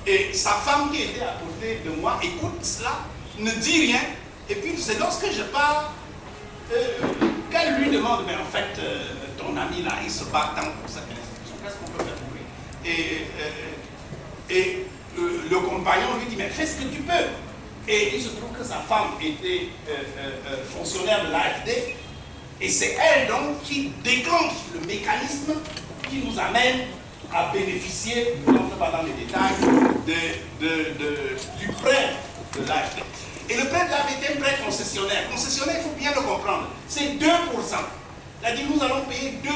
Et sa femme qui était à côté de moi écoute cela, ne dit rien. Et puis c'est lorsque je parle qu'elle lui demande, mais en fait, ton ami là, il se bat tant pour cette institution, qu'est-ce qu'on peut faire pour lui? Et le compagnon lui dit, mais fais ce que tu peux. Et il se trouve que sa femme était fonctionnaire de l'AFD. Et c'est elle donc qui déclenche le mécanisme qui nous amène à bénéficier, je n'entre pas dans les détails, du prêt de l'AFD. Et le prêt de l'AFD est un prêt concessionnaire. Concessionnaire, il faut bien le comprendre. C'est 2%. C'est-à-dire nous allons payer 2%.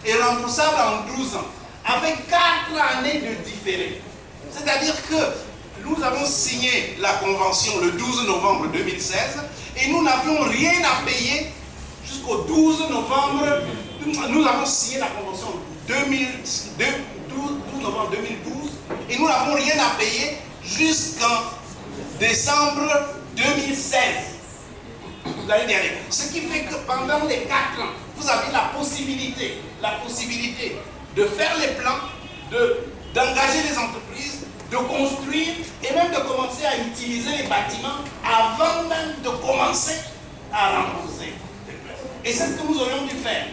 Et remboursable en 12 ans. Avec 4 années de différé. C'est-à-dire que nous avons signé la convention le 12 novembre 2016 et nous n'avions rien à payer jusqu'au 12 novembre. Nous avons signé la convention 12 novembre 2012 et nous n'avons rien à payer jusqu'en décembre 2016. L'année dernière. Ce qui fait que pendant les 4 ans, vous avez la possibilité de faire les plans, d'engager les entreprises, de construire et même de commencer à utiliser les bâtiments avant même de commencer à rembourser. Et c'est ce que nous aurions dû faire.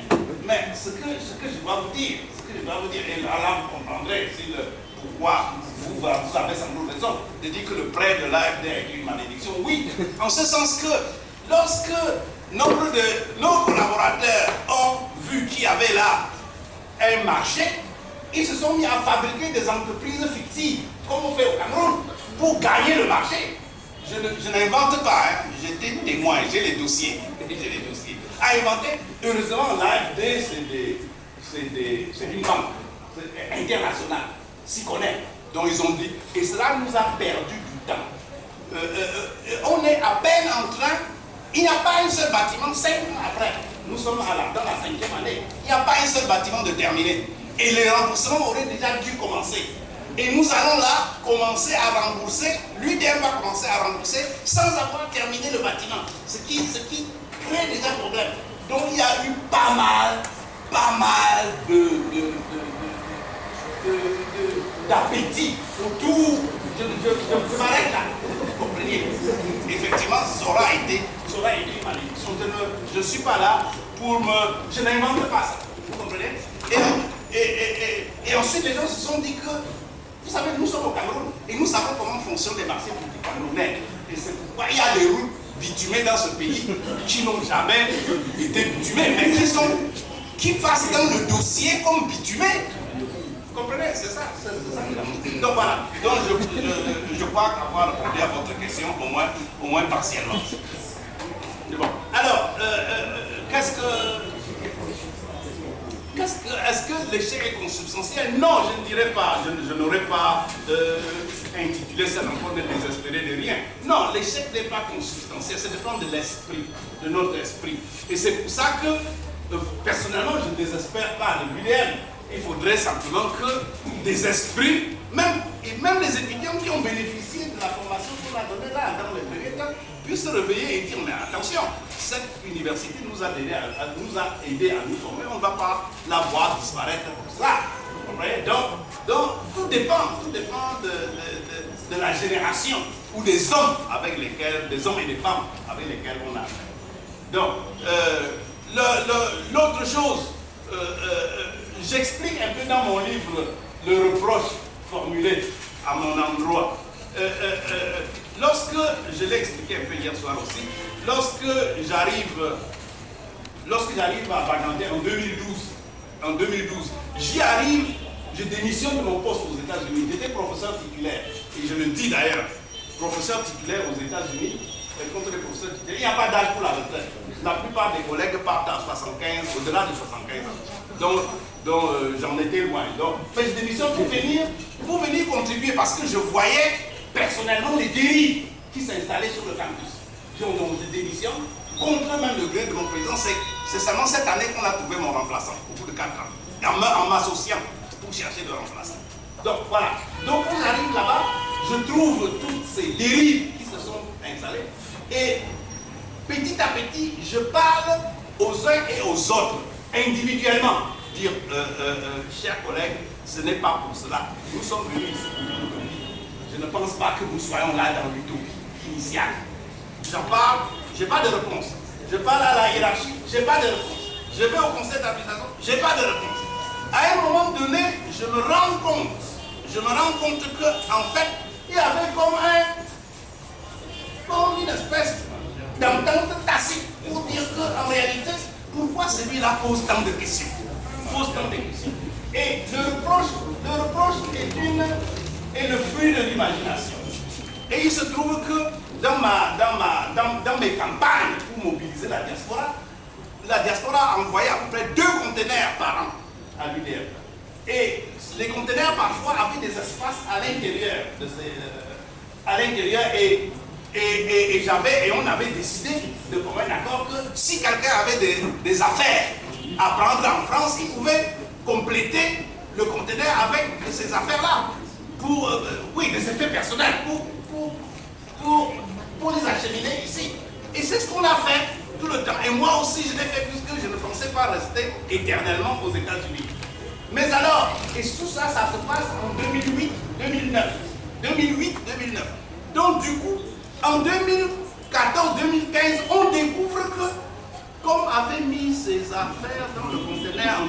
Mais ce que je dois vous dire, et là vous comprendrez pourquoi vous avez sans doute raison de dire que le prêt de l'AFD est une malédiction. Oui, en ce sens que lorsque nombre de nos collaborateurs ont vu qu'il y avait là un marché, ils se sont mis à fabriquer des entreprises fictives, comme on fait au Cameroun, pour gagner le marché. Je n'invente pas, hein. J'étais témoin, j'ai les dossiers. À inventer, heureusement, l'AFD, c'est une banque internationale, s'y connaît. Donc ils ont dit, et cela nous a perdu du temps. On est à peine en train, il n'y a pas un seul bâtiment, 5 ans après, nous sommes dans la 5e année, il n'y a pas un seul bâtiment de terminé. Et les remboursements auraient déjà dû commencer. Et nous allons là commencer à rembourser, l'UDM va commencer à rembourser sans avoir terminé le bâtiment. Ce qui crée déjà problème. Donc il y a eu pas mal d'appétit autour. Je m'arrête là. Vous comprenez? Effectivement, ça aura été une malédiction. Je ne suis pas là pour je n'invente pas ça. Vous comprenez? Et ensuite, les gens se sont dit que, vous savez, nous sommes au Cameroun et nous savons comment fonctionnent les marchés publics camerounais. Et c'est pourquoi il y a des routes bitumées dans ce pays qui n'ont jamais été bitumées, mais qui passent dans le dossier comme bitumées. Vous comprenez? C'est ça. Donc voilà. Donc je crois avoir répondu à votre question, au moins partiellement. Bon. Alors, est-ce que l'échec est consubstantiel? Non, je ne dirais pas. Je n'aurais pas intitulé ça encore de désespérer de rien. Non, l'échec n'est pas consubstantiel. Ça dépend de l'esprit, de notre esprit. Et c'est pour ça que, personnellement, je ne désespère pas de l'UDM. Il faudrait simplement que des esprits, et même les étudiants qui ont bénéficié de la formation qu'on a donnée là dans les premiers temps, puissent se réveiller et dire, mais attention, cette université nous a aidé à nous former, on ne va pas la voir disparaître comme ça. Vous comprenez? Donc tout dépend de la génération ou des hommes avec lesquels, des hommes et des femmes avec lesquels on a affaire. Donc, l'autre chose, j'explique un peu dans mon livre le reproche formulé à mon endroit. Lorsque, je l'ai expliqué un peu hier soir aussi, lorsque j'arrive à Bagdad en 2012, j'y arrive, je démissionne de mon poste aux États-Unis. J'étais professeur titulaire, et je le dis d'ailleurs, professeur titulaire aux États-Unis, contre les professeurs titulaires, il n'y a pas d'âge pour la retraite. La plupart des collègues partent à 75, au-delà de 75 ans. Donc j'en étais loin. Mais je démissionne pour venir contribuer parce que je voyais personnellement les dérives qui s'installaient sur le campus. Donc je démissionne contre même le gré de mon président. C'est seulement cette année qu'on a trouvé mon remplaçant, au bout de 4 ans, en m'associant pour chercher de remplaçant. Donc voilà. Donc quand j'arrive là-bas, je trouve toutes ces dérives qui se sont installées. Et petit à petit, je parle aux uns et aux autres, individuellement. Dire, chers collègues, ce n'est pas pour cela. Nous sommes venus ici pour l'utopie. Je ne pense pas que nous soyons là dans l'utopie initiale. J'en parle, je n'ai pas de réponse. Je parle à la hiérarchie, je n'ai pas de réponse. Je vais au conseil d'administration, je n'ai pas de réponse. À un moment donné, je me rends compte que, en fait, il y avait comme une espèce d'entente tacite pour dire qu'en réalité, pourquoi celui-là pose tant de questions? Et le reproche est le fruit de l'imagination. Et il se trouve que dans mes campagnes pour mobiliser la diaspora envoyait à peu près 2 conteneurs par an à l'UDF. Et les conteneurs parfois avaient des espaces à l'intérieur et on avait décidé de prendre un accord que si quelqu'un avait des affaires à prendre en France, il pouvait compléter le conteneur avec ces affaires-là pour des effets personnels pour les acheminer ici. Et c'est ce qu'on a fait tout le temps. Et moi aussi, je l'ai fait puisque je ne pensais pas rester éternellement aux États-Unis. Mais alors, et tout ça, ça se passe en 2008-2009. Donc du coup, en 2014-2015, on découvre que, comme avait mis ses affaires dans le conteneur en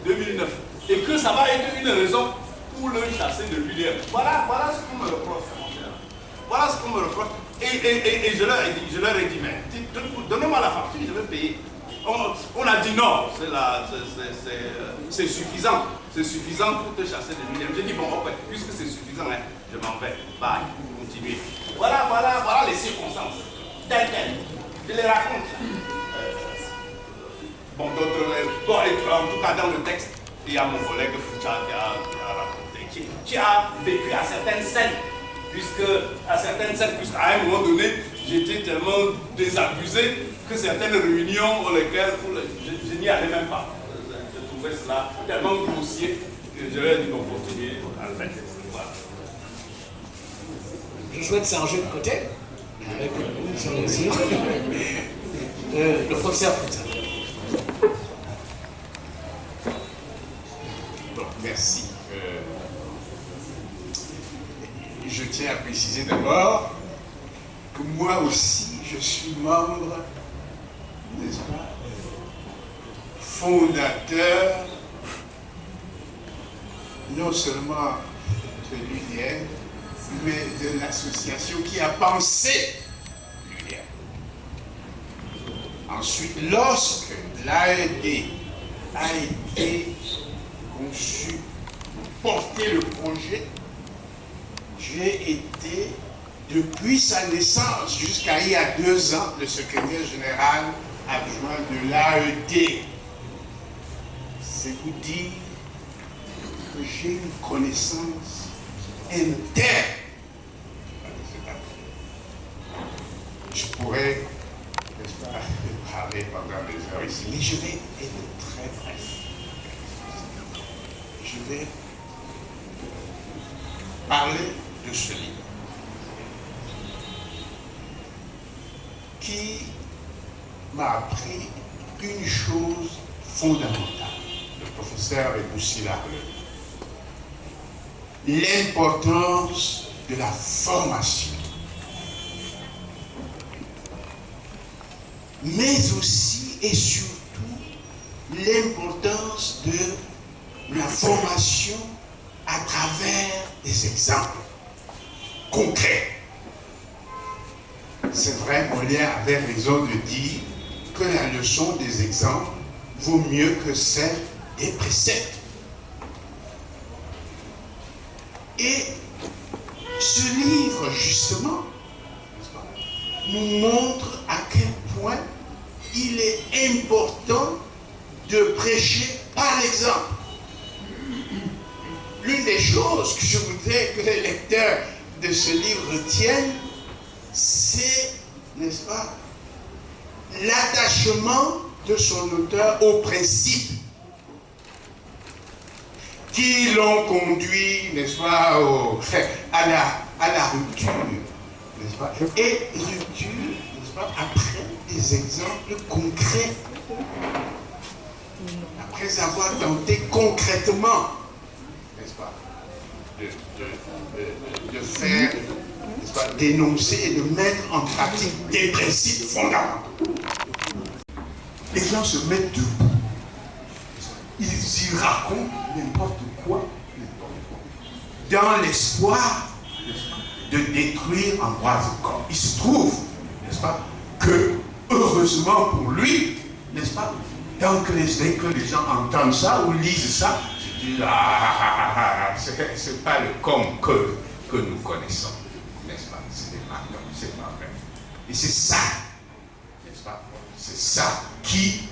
2008-2009, et que ça va être une raison pour le chasser de l'UDF. Voilà ce qu'on me reproche, mon cher. Voilà ce qu'on me reproche. Et je leur ai dit, mais donnez-moi la facture, je vais payer. On a dit non, c'est suffisant. C'est suffisant pour te chasser de l'UDF. J'ai dit, bon, ok, puisque c'est suffisant, hein, je m'en vais. Bye, continuez. Voilà les circonstances. Telles quelles. Je les raconte. Bon, en tout cas, dans le texte, il y a mon collègue Foucha qui a raconté, qui a vécu à certaines scènes, puisqu'à un moment donné, j'étais tellement désabusé que certaines réunions pour lesquelles je n'y allais même pas. Je trouvais cela tellement grossier que je leur ai dit bon, continuer à le faire. Voilà. Je souhaite changer de côté, avec une sur les yeux. Le professeur Foucha. Bon, merci. Je tiens à préciser d'abord que moi aussi, je suis membre, n'est-ce pas, fondateur, non seulement de l'UDF, mais de l'association qui a pensé l'UDF. Ensuite, lorsque l'AED a été conçu pour porter le projet, j'ai été, depuis sa naissance jusqu'à il y a 2 ans, le secrétaire général adjoint de l'AED. C'est vous dire que j'ai une connaissance interne. Je pourrais, n'est-ce pas, parler pendant des heures ici, mais je vais être très bref. je vais parler de ce livre qui m'a appris une chose fondamentale. Le professeur Eboussi l'a relevé. L'importance de la formation. Mais aussi et surtout l'importance de la formation à travers des exemples concrets. C'est vrai, Molière avait raison de dire que la leçon des exemples vaut mieux que celle des préceptes. Et ce livre, justement, nous montre à quel point il est important de prêcher par l'exemple. L'une des choses que je voudrais que les lecteurs de ce livre retiennent, c'est, n'est-ce pas, l'attachement de son auteur aux principes qui l'ont conduit, n'est-ce pas, à la rupture, n'est-ce pas, et rupture, n'est-ce pas, après des exemples concrets, après avoir tenté concrètement, n'est-ce pas, de faire, n'est-ce pas, d'énoncer et de mettre en pratique des principes fondamentaux. Les gens se mettent debout. Ils y racontent n'importe quoi, dans l'espoir de détruire Ambroise Combe. Il se trouve, n'est-ce pas, que, heureusement pour lui, n'est-ce pas, tant que les gens entendent ça ou lisent ça, ils disent, c'est pas le Combe que nous connaissons, n'est-ce pas, c'est pas vrai. Et c'est ça, n'est-ce pas, c'est ça qui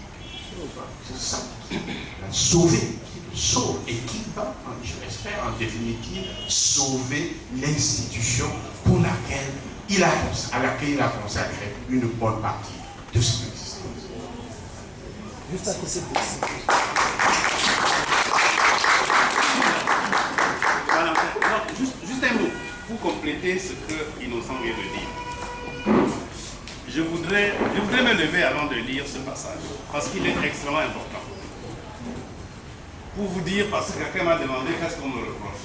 l'a sauvé, qui le sauve et qui va, je l'espère, en définitive, sauver l'institution pour laquelle à laquelle il a consacré une bonne partie de son existence. Juste à côté de ça. Voilà. Non, juste un mot pour compléter ce que Innocent vient de dire. Je voudrais me lever avant de lire ce passage, parce qu'il est extrêmement important. Pour vous dire, parce que quelqu'un m'a demandé qu'est-ce qu'on me reproche.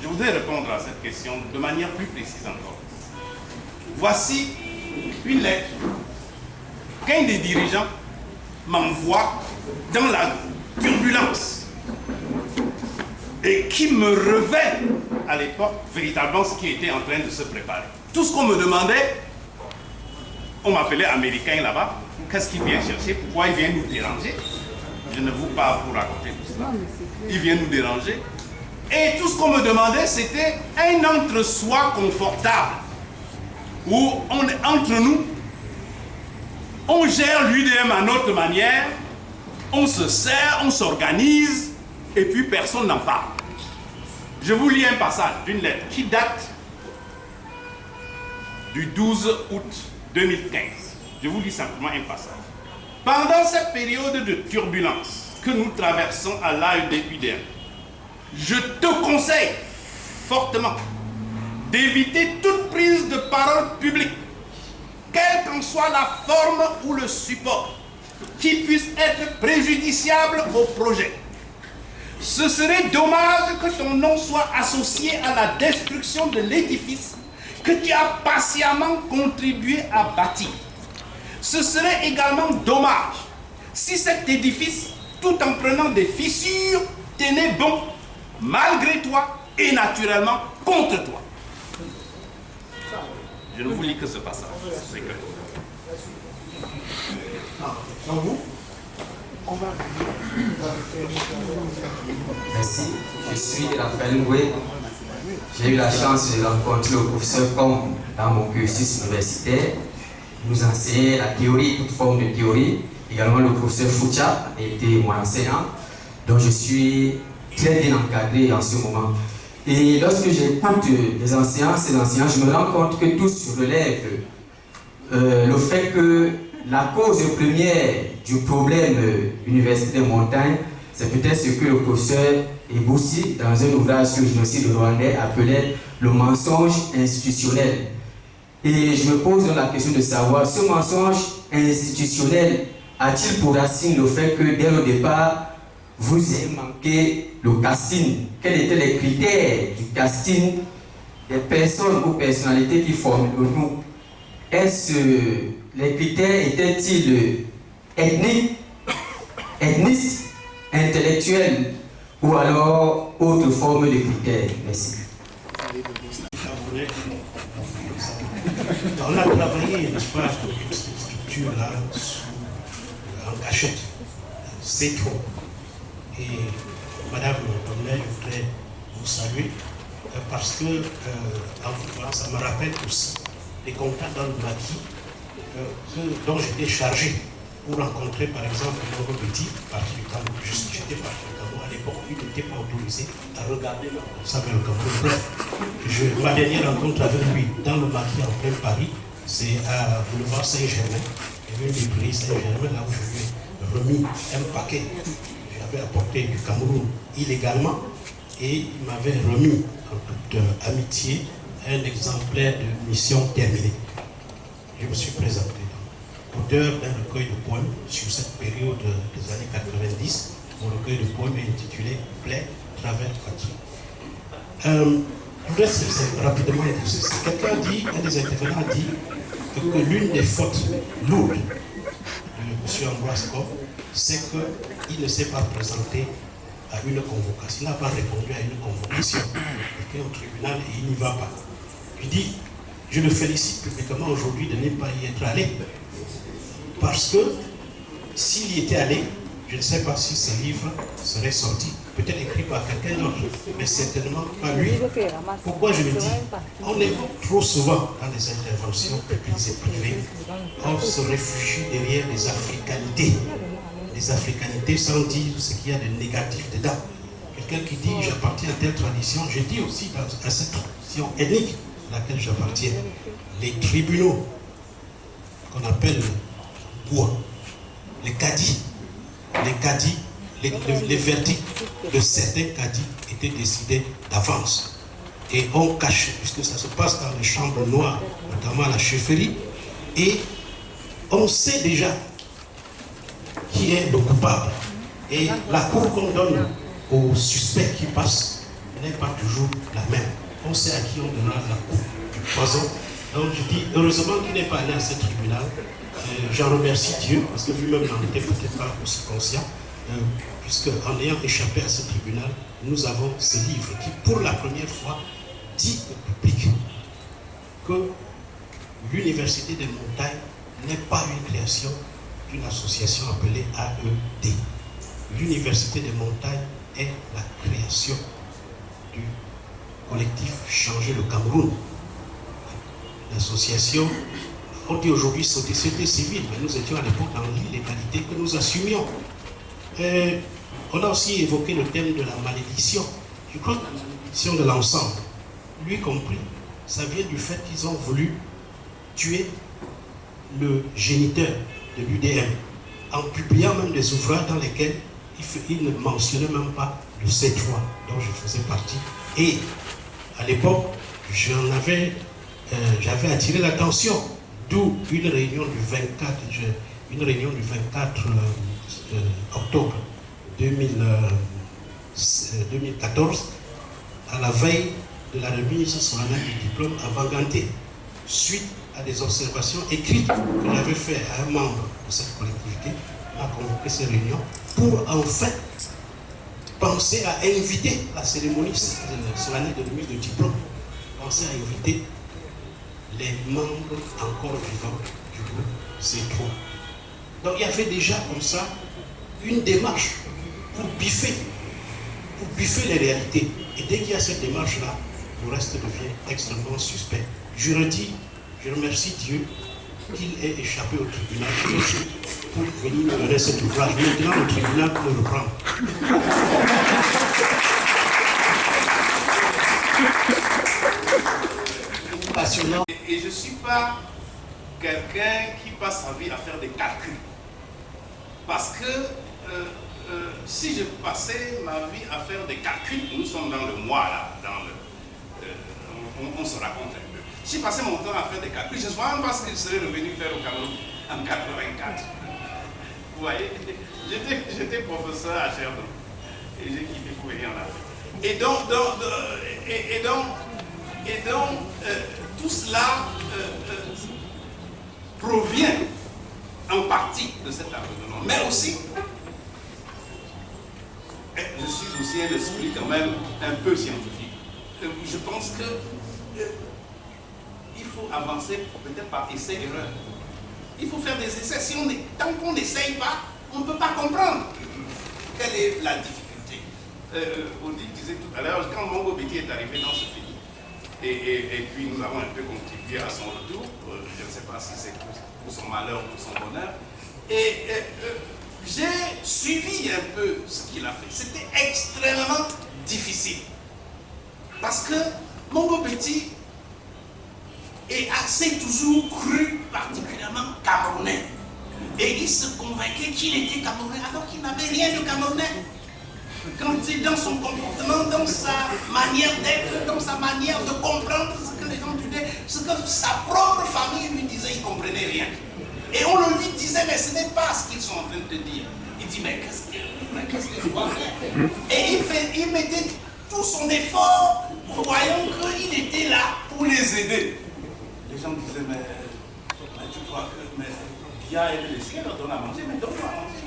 Je voudrais répondre à cette question de manière plus précise encore. Voici une lettre qu'un des dirigeants m'envoie dans la turbulence et qui me révèle à l'époque véritablement ce qui était en train de se préparer. Tout ce qu'on me demandait, on m'appelait américain là-bas. Qu'est-ce qu'il vient chercher? Pourquoi il vient nous déranger? Je ne vous parle pour raconter tout cela. Il vient nous déranger. Et tout ce qu'on me demandait, c'était un entre-soi confortable. Où on est entre nous, on gère l'UDM à notre manière, on se sert, on s'organise, et puis personne n'en parle. Je vous lis un passage d'une lettre qui date du 12 août 2015. Je vous lis simplement un passage. Pendant cette période de turbulence que nous traversons à l'AED-UDM, je te conseille fortement d'éviter toute prise de parole publique, quelle qu'en soit la forme ou le support, qui puisse être préjudiciable au projet. Ce serait dommage que ton nom soit associé à la destruction de l'édifice que tu as patiemment contribué à bâtir. Ce serait également dommage si cet édifice, tout en prenant des fissures, tenait bon, malgré toi et naturellement contre toi. Je ne vous lis que ce passage. C'est que... Merci, je suis Raphaël Ngoué. J'ai eu la chance de rencontrer le professeur Combe dans mon cursus universitaire. Il nous enseignait la théorie, toute forme de théorie. Également le professeur Foucha était mon enseignant, dont je suis très bien encadré en ce moment. Et lorsque j'écoute les enseignants, ces enseignants, je me rends compte que tous relèvent le fait que la cause première du problème université des montagnes, c'est peut-être ce que le professeur Boussi dans un ouvrage sur le génocide rwandais appelé Le mensonge institutionnel. Et je me pose la question de savoir, ce mensonge institutionnel a-t-il pour racine le fait que dès le départ, vous avez manqué le casting? Quels étaient les critères du casting des personnes ou personnalités qui forment le nous? Est-ce les critères étaient-ils ethniques, intellectuels ou alors autre forme de critères? Merci. On a travaillé, n'est-ce pas, cette structure-là en cachette. C'est trop. Et Madame Tomnet, je voudrais vous saluer parce que, ça me rappelle aussi les contacts dans le maquis dont j'étais chargé pour rencontrer par exemple le Petit, parti du Cameroun. J'étais parti du Cameroun à l'époque, il n'était pas autorisé à regarder comme ça vers le Cameroun. Bref, ma dernière rencontre avec lui dans le maquis en plein Paris, c'est à Boulevard Saint-Germain. Il y avait une librairie Saint-Germain là où je lui ai remis un paquet. J'avais apporté du Cameroun illégalement et il m'avait remis en toute amitié un exemplaire de mission terminée. Je me suis présenté auteur d'un recueil de poèmes sur cette période des années 90. Mon recueil de poèmes est intitulé Plaie, travers, patrie. Je voudrais rapidement écouter. Quelqu'un dit, un des intervenants a dit que l'une des fautes lourdes de M. Ambroise Kof, c'est qu'il ne s'est pas présenté à une convocation. Il n'a pas répondu à une convocation. Il était au tribunal et il n'y va pas. Je dis, je le félicite publiquement aujourd'hui de ne pas y être allé. Parce que s'il y était allé, je ne sais pas si ce livre serait sorti. Peut-être écrit par quelqu'un d'autre, mais certainement pas lui. Pourquoi je le dis? On évoque trop souvent dans les interventions publiques et privées, on se réfugie derrière les africanités. Les africanités sans dire ce qu'il y a de négatif dedans. Quelqu'un qui dit j'appartiens à telle tradition, je dis aussi à cette tradition ethnique à laquelle j'appartiens. Les tribunaux qu'on appelle quoi? Les cadis, les verdicts de certains cadis étaient décidés d'avance. Et on cache, puisque ça se passe dans les chambres noires, notamment à la chefferie, et on sait déjà qui est le coupable. Et la cour qu'on donne aux suspects qui passent n'est pas toujours la même. On sait à qui on donnera la cour du poison. Donc je dis, heureusement qu'il n'est pas allé à ce tribunal. J'en remercie Dieu, parce que lui-même n'en était peut-être pas aussi conscient, puisque en ayant échappé à ce tribunal, nous avons ce livre qui, pour la première fois, dit au public que l'Université des Montagnes n'est pas une création d'une association appelée AED. L'Université des Montagnes est la création du collectif Changer le Cameroun. L'association, on dit aujourd'hui société civile, mais nous étions à l'époque dans l'illégalité que nous assumions. On a aussi évoqué le thème de la malédiction. Je crois que la malédiction de l'ensemble, lui compris, ça vient du fait qu'ils ont voulu tuer le géniteur de l'UDM, en publiant même des ouvrages dans lesquels il ne mentionnait même pas le C3 dont je faisais partie. Et à l'époque, j'avais attiré l'attention, d'où une réunion du 24 octobre 2014, à la veille de la remise solennelle du diplôme à Banganté, suite à des observations écrites que j'avais fait à un membre de cette collectivité. On a convoqué ces réunions pour en fait penser à inviter la cérémonie solennelle de remise de diplôme, penser à inviter les membres encore vivants du groupe C3. Donc il y avait déjà comme ça une démarche pour biffer les réalités. Et dès qu'il y a cette démarche-là, le reste devient extrêmement suspect. Je redis, je remercie Dieu qu'il ait échappé au tribunal pour venir me donner cet ouvrage. Maintenant, le tribunal peut le reprendre. Et je ne suis pas quelqu'un qui passe sa vie à faire des calculs. Parce que si je passais ma vie à faire des calculs, nous sommes dans le mois là, on se raconte un peu. Si je passais mon temps à faire des calculs, je ne sais même pas ce que je serais revenu faire au Cameroun en 84. Vous voyez, j'étais professeur à Sherbrooke et j'ai quitté pour venir en Afrique. Et donc, tout cela provient en partie de cet environnement. Mais aussi, je suis aussi un esprit quand même un peu scientifique. Je pense que il faut avancer peut-être par essai-erreur. Il faut faire des essais. Tant qu'on n'essaye pas, on ne peut pas comprendre quelle est la difficulté. Audi disait tout à l'heure, quand Mongo Betty est arrivé dans ce pays, et puis nous avons un peu contribué à son retour, je ne sais pas si c'est pour son malheur ou pour son bonheur, et j'ai suivi un peu ce qu'il a fait. C'était extrêmement difficile. Parce que Mongo Betty est assez toujours cru particulièrement camerounais. Et il se convainquait qu'il était camerounais alors qu'il n'avait rien de camerounais. Quand il dans son comportement, dans sa manière d'être, dans sa manière de comprendre ce que les gens disaient, ce que sa propre famille lui disait, il ne comprenait rien. Et on le lui disait, mais ce n'est pas ce qu'ils sont en train de te dire. Il dit, mais qu'est-ce que je dois faire? Et il mettait tout son effort, croyant qu'il était là pour les aider. Les gens disaient, mais tu crois que Dia et les siens leur donnent à manger, mais donne-moi à manger.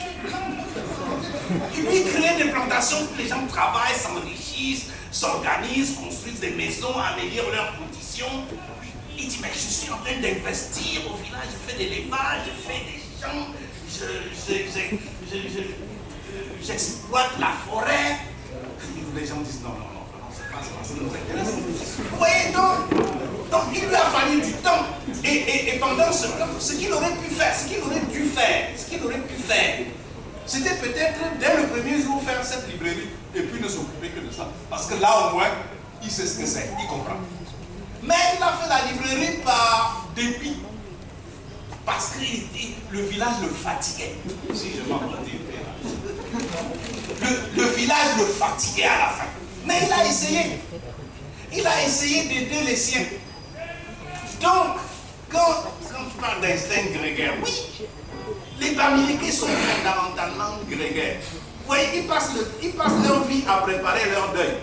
Il lui crée des plantations où les gens travaillent, s'enrichissent, s'organisent, construisent des maisons, améliorent leurs conditions. Il dit, mais je suis en train d'investir au village, je fais des lévages, je fais des champs, j'exploite la forêt. Les gens disent, non, c'est pas ça nous intéresse. Vous voyez, donc il lui a fallu du temps. Et pendant ce temps, ce qu'il aurait pu faire, c'était peut-être dès le premier jour faire cette librairie et puis ne s'occuper que de ça. Parce que là au moins, il sait ce que c'est, il comprend. Mais il a fait la librairie par dépit. Parce que le village le fatiguait. Si je m'en dire. Le village le fatiguait à la fin. Mais il a essayé. Il a essayé d'aider les siens. Donc, quand tu parles d'instinct grégaire, oui, les Bamilékés sont fondamentalement grégaires. Vous voyez, ils passent leur vie à préparer leur deuil.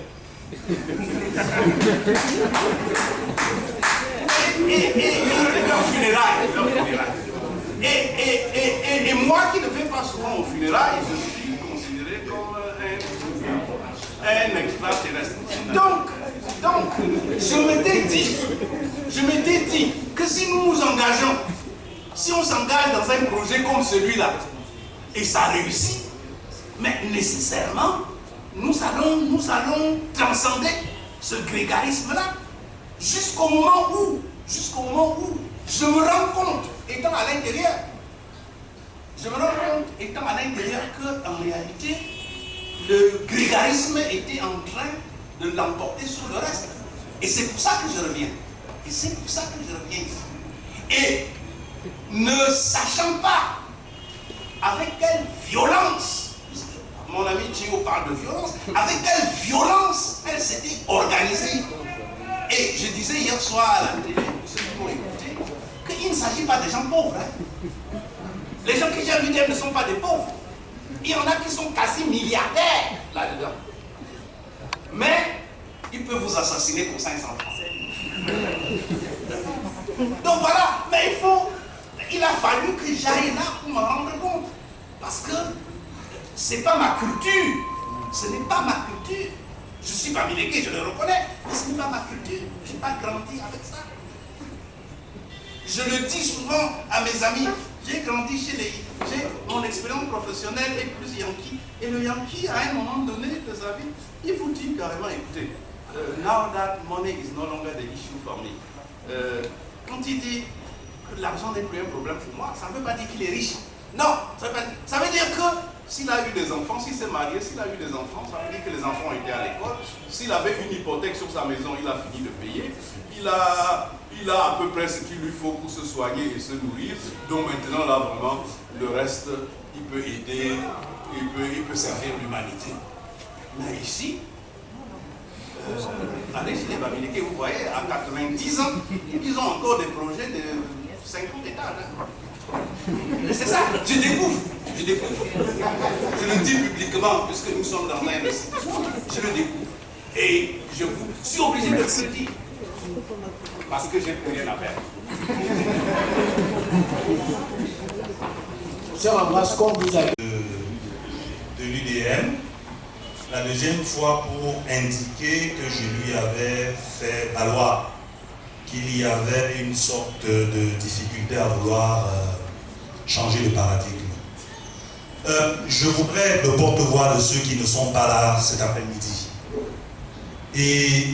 Et leur funérailles. Et moi qui ne vais pas souvent aux funérailles, je suis considéré comme un extraterrestre. Donc, je m'étais dit que si nous nous engageons, si on s'engage dans un projet comme celui-là, et ça réussit, mais nécessairement, nous allons transcender ce grégarisme-là jusqu'au moment où je me rends compte, étant à l'intérieur, qu'en réalité, le grégarisme était en train de l'emporter sur le reste. Et c'est pour ça que je reviens. Ici. Et ne sachant pas avec quelle violence, mon ami Thio parle de violence, avec quelle violence elle s'était organisée. Et je disais hier soir à la télé, pour ceux qui m'ont écouté, qu'il ne s'agit pas des gens pauvres. Les gens qui gèrent l'UDM ne sont pas des pauvres. Il y en a qui sont quasi milliardaires là-dedans. Mais ils peuvent vous assassiner pour 500 francs. Donc voilà, mais il a fallu que j'aille là pour m'en rendre compte. Parce que c'est pas ma culture. Ce n'est pas ma culture. Je suis Bamiléké, je le reconnais, mais ce n'est pas ma culture. Je n'ai pas grandi avec ça. Je le dis souvent à mes amis, j'ai grandi j'ai mon expérience professionnelle est plus yankee. Et le yankee, à un moment donné de sa vie, il vous dit carrément, écoutez, now that money is no longer the issue for me. Quand il dit que l'argent n'est plus un problème pour moi, ça ne veut pas dire qu'il est riche. Non, ça veut dire que s'il a eu des enfants, s'il s'est marié, s'il a eu des enfants, ça veut dire que les enfants étaient à l'école. S'il avait une hypothèque sur sa maison, il a fini de payer. Il a à peu près ce qu'il lui faut pour se soigner et se nourrir. Donc maintenant, là, vraiment, le reste, il peut aider, il peut servir l'humanité. Mais ici, allez chez les Bamileke, vous voyez, à 90 ans, ils ont encore des projets de 50 étages. C'est ça, je découvre. Je le dis publiquement, puisque nous sommes dans un institution, je le découvre. Et je vous suis obligé de le dire. Parce que j'ai plus rien à faire. De l'UDM, la deuxième fois pour indiquer que je lui avais fait valoir qu'il y avait une sorte de difficulté à vouloir changer de paradigme. Je voudrais être le porte-voix de ceux qui ne sont pas là cet après-midi et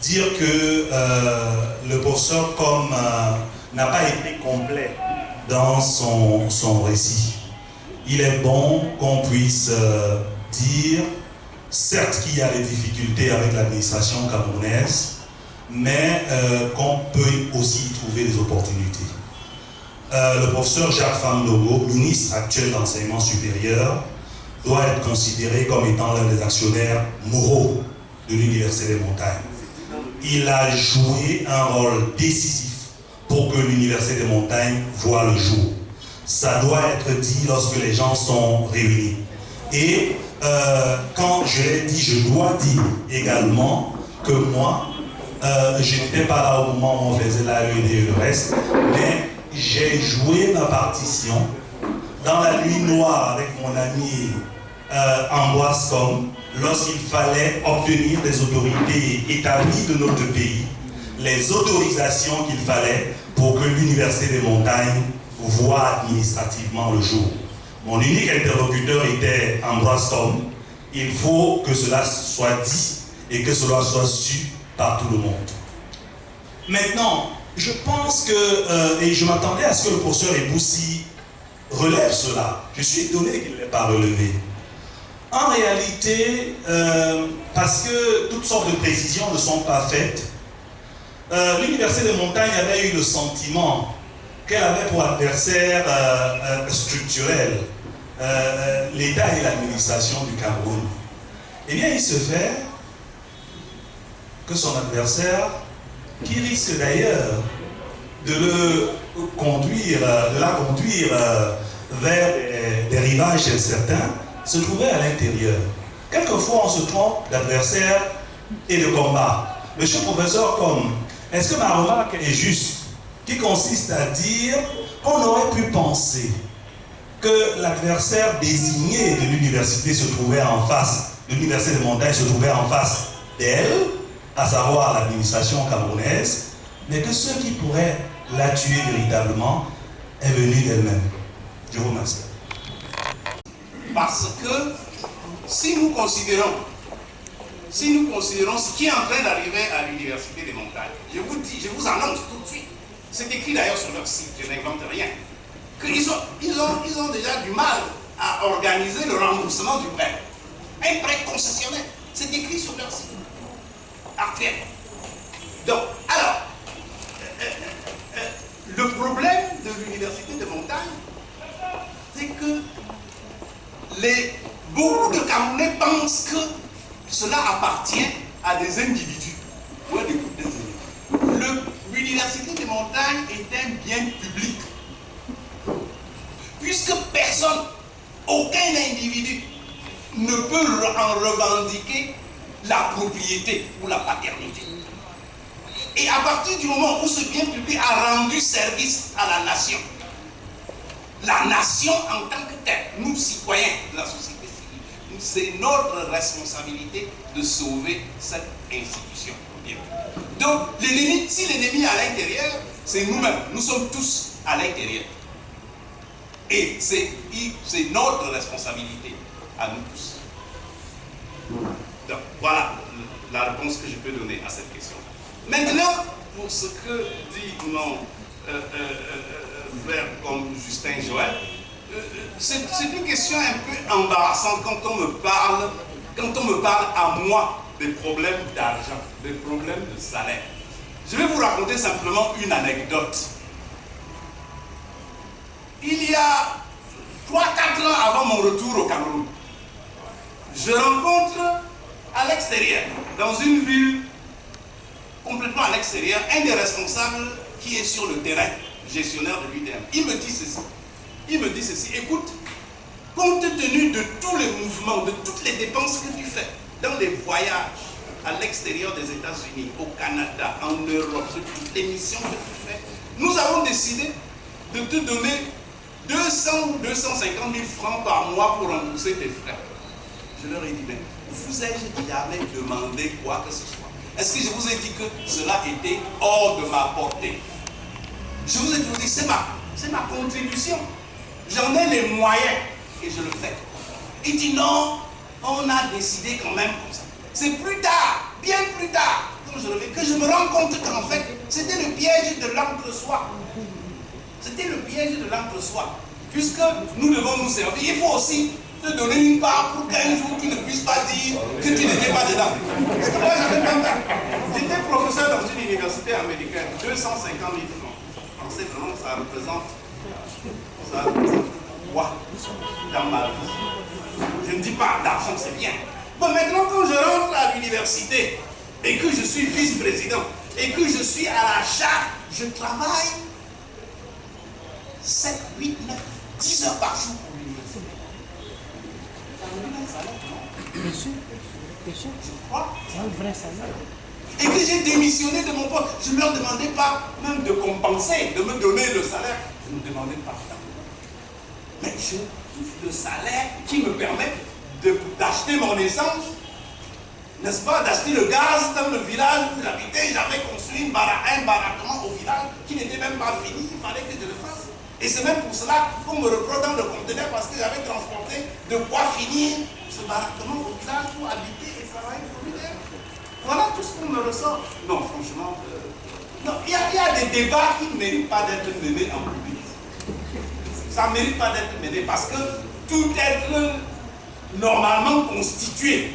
dire que le professeur Comme n'a pas été complet dans son récit. Il est bon qu'on puisse dire, certes qu'il y a des difficultés avec l'administration camerounaise, mais qu'on peut aussi y trouver des opportunités. Le professeur Jacques Fandogo, ministre actuel de l'enseignement supérieur, doit être considéré comme étant l'un des actionnaires moraux de l'Université des Montagnes. Il a joué un rôle décisif pour que l'Université des Montagnes voit le jour. Ça doit être dit lorsque les gens sont réunis. Et quand je l'ai dit, je dois dire également que moi, je n'étais pas là au moment où on faisait l'AED et le reste, mais j'ai joué ma partition dans la nuit noire avec mon ami Ambroise Comme, lorsqu'il fallait obtenir des autorités établies de notre pays, les autorisations qu'il fallait pour que l'Université des Montagnes voit administrativement le jour. Mon unique interlocuteur était Ambroise Comme. Il faut que cela soit dit et que cela soit su par tout le monde. Maintenant, je pense que, et je m'attendais à ce que le professeur Eboussi relève cela. Je suis étonné qu'il ne l'ait pas relevé. En réalité, parce que toutes sortes de précisions ne sont pas faites, l'Université des Montagnes avait eu le sentiment qu'elle avait pour adversaire structurel l'État et l'administration du Cameroun. Eh bien, il se fait que son adversaire, qui risque d'ailleurs de la conduire vers des rivages incertains, se trouvait à l'intérieur. Quelquefois, on se trompe d'adversaire et de combat. Monsieur le professeur Comme, est-ce que ma remarque est juste, qui consiste à dire qu'on aurait pu penser que l'adversaire désigné de l'université se trouvait en face, de l'Université des Montagnes se trouvait en face d'elle, à savoir l'administration camerounaise, mais que ce qui pourrait la tuer véritablement est venu d'elle-même. Je vous remercie. Parce que si nous considérons ce qui est en train d'arriver à l'Université des Montagnes, je vous dis, je vous annonce tout de suite, c'est écrit d'ailleurs sur leur site, je n'invente rien, qu'ils ont déjà du mal à organiser le remboursement du prêt. Un prêt concessionnel, c'est écrit sur leur site actuel. Donc, alors, le problème de l'Université des Montagnes, c'est que beaucoup de Camerounais pensent que cela appartient à des individus ou à des groupes d'individus. L'Université des Montagnes est un bien public. Puisque personne, aucun individu ne peut en revendiquer la propriété ou la paternité. Et à partir du moment où ce bien public a rendu service à la nation en tant que telle, nous citoyens de la société civile, c'est notre responsabilité de sauver cette institution. Donc l'ennemi, si l'ennemi est à l'intérieur, c'est nous-mêmes, nous sommes tous à l'intérieur. Et c'est notre responsabilité à nous tous. Donc voilà la réponse que je peux donner à cette question. Maintenant, pour ce que dit mon frère comme Justin Joël, c'est une question un peu embarrassante quand on me parle à moi des problèmes d'argent, des problèmes de salaire. Je vais vous raconter simplement une anecdote. Il y a 3-4 ans avant mon retour au Cameroun, je rencontre à l'extérieur, dans une ville complètement à l'extérieur, un des responsables qui est sur le terrain, gestionnaire de l'UDM. Il me dit ceci, écoute, compte tenu de tous les mouvements, de toutes les dépenses que tu fais dans les voyages à l'extérieur des États-Unis, au Canada, en Europe, sur toutes les missions que tu fais, nous avons décidé de te donner 200 ou 250 000 francs par mois pour rembourser tes frais. Je leur ai dit, mais vous ai-je jamais demandé quoi que ce soit? Est-ce que je vous ai dit que cela était hors de ma portée? Je vous ai dit, c'est ma contribution. J'en ai les moyens et je le fais. Il dit non, on a décidé quand même comme ça. C'est plus tard, bien plus tard, quand je reviens, que je me rends compte qu'en fait, c'était le piège de l'entre-soi. C'était le piège de l'entre-soi. Puisque nous devons nous servir, il faut aussi te donner une part pour qu'un jour tu ne puisses pas dire que tu n'étais pas dedans. Parce que moi, j'avais pas fait. J'étais professeur dans une université américaine, 250 000 francs. Pensez vraiment que ça représente quoi dans ma vie. Je ne dis pas l'argent, c'est bien. Bon, maintenant, quand je rentre à l'université et que je suis vice-président et que je suis à la charte, je travaille 7, 8, 9, 10 heures par jour pour l'université. Ça me donne un salaire, non? Bien sûr, bien sûr. Je crois. C'est un vrai salaire. Et que j'ai démissionné de mon poste. Je ne leur demandais pas même de compenser, de me donner le salaire. Je ne demandais pas ça. Mais je touche le salaire qui me permet d'acheter mon essence, n'est-ce pas, d'acheter le gaz dans le village où j'habitais. J'avais construit un baraquement au village qui n'était même pas fini, il fallait que je le fasse. Et c'est même pour cela qu'on me reprend dans le conteneur parce que j'avais transporté de quoi finir ce baraquement au village pour habiter et travailler pour l'UDM. Voilà tout ce qu'on me ressort. Non, franchement, non, il y a des débats qui ne méritent pas d'être menés en public. Ça ne mérite pas d'être mené parce que tout être normalement constitué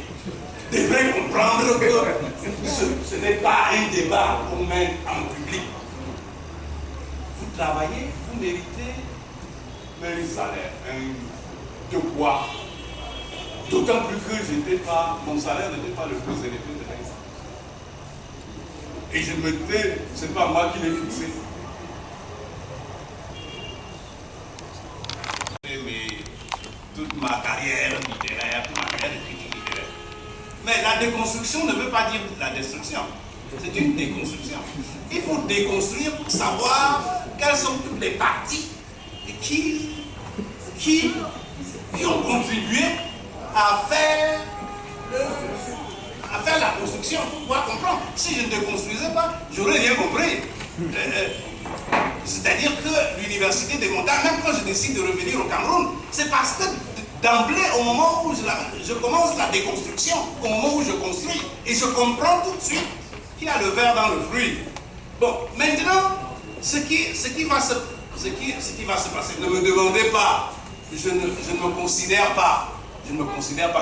devrait comprendre que ce n'est pas un débat qu'on mène en public. Vous travaillez, vous méritez un salaire, de quoi? D'autant plus que mon salaire n'était pas le plus élevé de l'État. Et je me disais, ce n'est pas moi qui l'ai fixé. Toute ma carrière littéraire, toute ma carrière de critique littéraire. Mais la déconstruction ne veut pas dire la destruction. C'est une déconstruction. Il faut déconstruire pour savoir quelles sont toutes les parties qui ont contribué à faire la construction pour pouvoir comprendre. Si je ne déconstruisais pas, je n'aurais rien compris. C'est-à-dire que l'université des montagnes, même quand je décide de revenir au Cameroun, c'est parce que d'emblée, au moment où je commence la déconstruction, au moment où je construis, et je comprends tout de suite qu'il y a le verre dans le fruit. Bon, maintenant, ce qui va se passer, ne me demandez pas, je ne me considère pas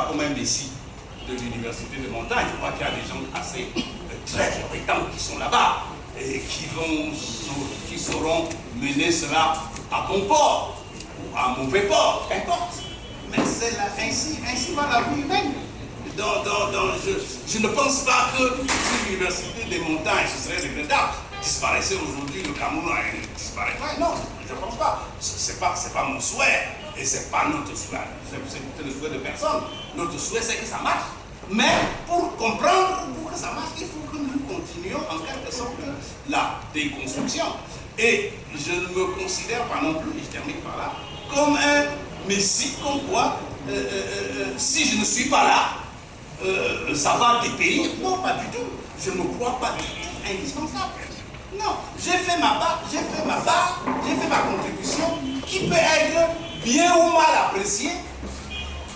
comme un messie de l'université des montagnes. Je crois qu'il y a des gens assez très compétents qui sont là-bas et qui sauront mener cela à bon port ou à mauvais port, qu'importe. Mais c'est ainsi va la vie humaine. Je ne pense pas que si l'université des montagnes, ce serait regrettable, disparaissait aujourd'hui, le Cameroun disparaîtrait. Non, je ne pense pas. C'est pas mon souhait. Et ce n'est pas notre souhait. C'est le souhait de personne. Notre souhait, c'est que ça marche. Mais pour comprendre, pour que ça marche, il faut que nous continuions en quelque sorte la déconstruction. Et je ne me considère pas non plus, et je termine par là, comme un messie, comme quoi, si je ne suis pas là, ça va dépérir. Non, pas du tout. Je ne me crois pas du tout indispensable. Non, j'ai fait ma part, j'ai fait ma contribution, qui peut être bien ou mal appréciée,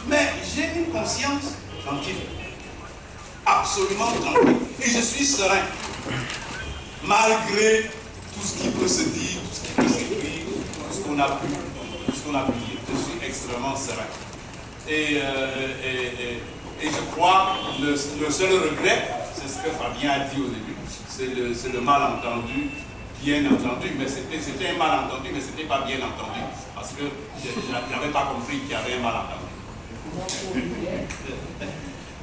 mais j'ai une conscience tranquille. Absolument tranquille. Et je suis serein. Malgré tout ce qui peut se dire, tout ce qui peut s'écrire, tout ce qu'on a pu dire. je suis extrêmement serein. Et je crois que le seul regret, c'est ce que Fabien a dit au début, c'est le malentendu, bien entendu, mais c'était un malentendu, mais ce n'était pas bien entendu, parce que je n'avais pas compris qu'il y avait un malentendu.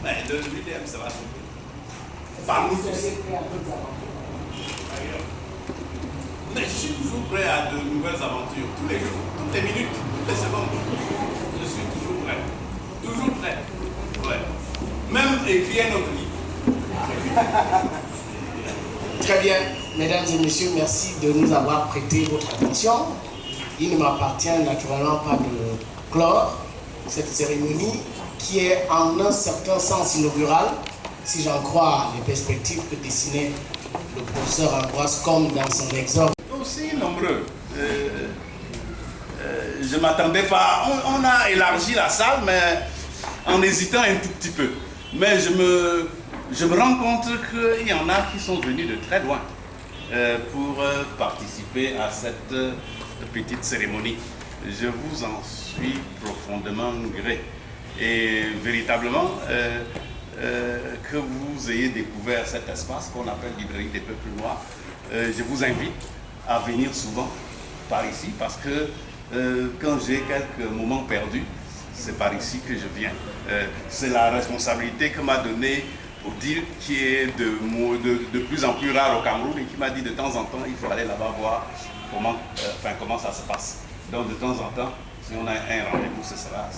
Mais le l'UDM, ça va sauver. Par nous tous. Mais je suis toujours prêt à de nouvelles aventures, tous les jours, toutes les minutes, toutes les secondes. Je suis toujours prêt. Toujours prêt. Ouais. Même écrire un autre livre. Très bien, mesdames et messieurs, merci de nous avoir prêté votre attention. Il ne m'appartient naturellement pas de clore cette cérémonie qui est en un certain sens inaugurale, si j'en crois les perspectives que dessinait le professeur Ambroise comme dans son exorde. Aussi nombreux. Je ne m'attendais pas. On a élargi la salle, mais en hésitant un tout petit peu. Mais je me rends compte qu'il y en a qui sont venus de très loin pour participer à cette petite cérémonie. Je vous en suis profondément gré. Et véritablement, que vous ayez découvert cet espace qu'on appelle Librairie des Peuples Noirs, je vous invite à venir souvent par ici parce que quand j'ai quelques moments perdus, c'est par ici que je viens. C'est la responsabilité que m'a donnée Odile, qui est de plus en plus rare au Cameroun et qui m'a dit de temps en temps, il faut aller là-bas voir comment ça se passe. Donc de temps en temps, si on a un rendez-vous, ce sera...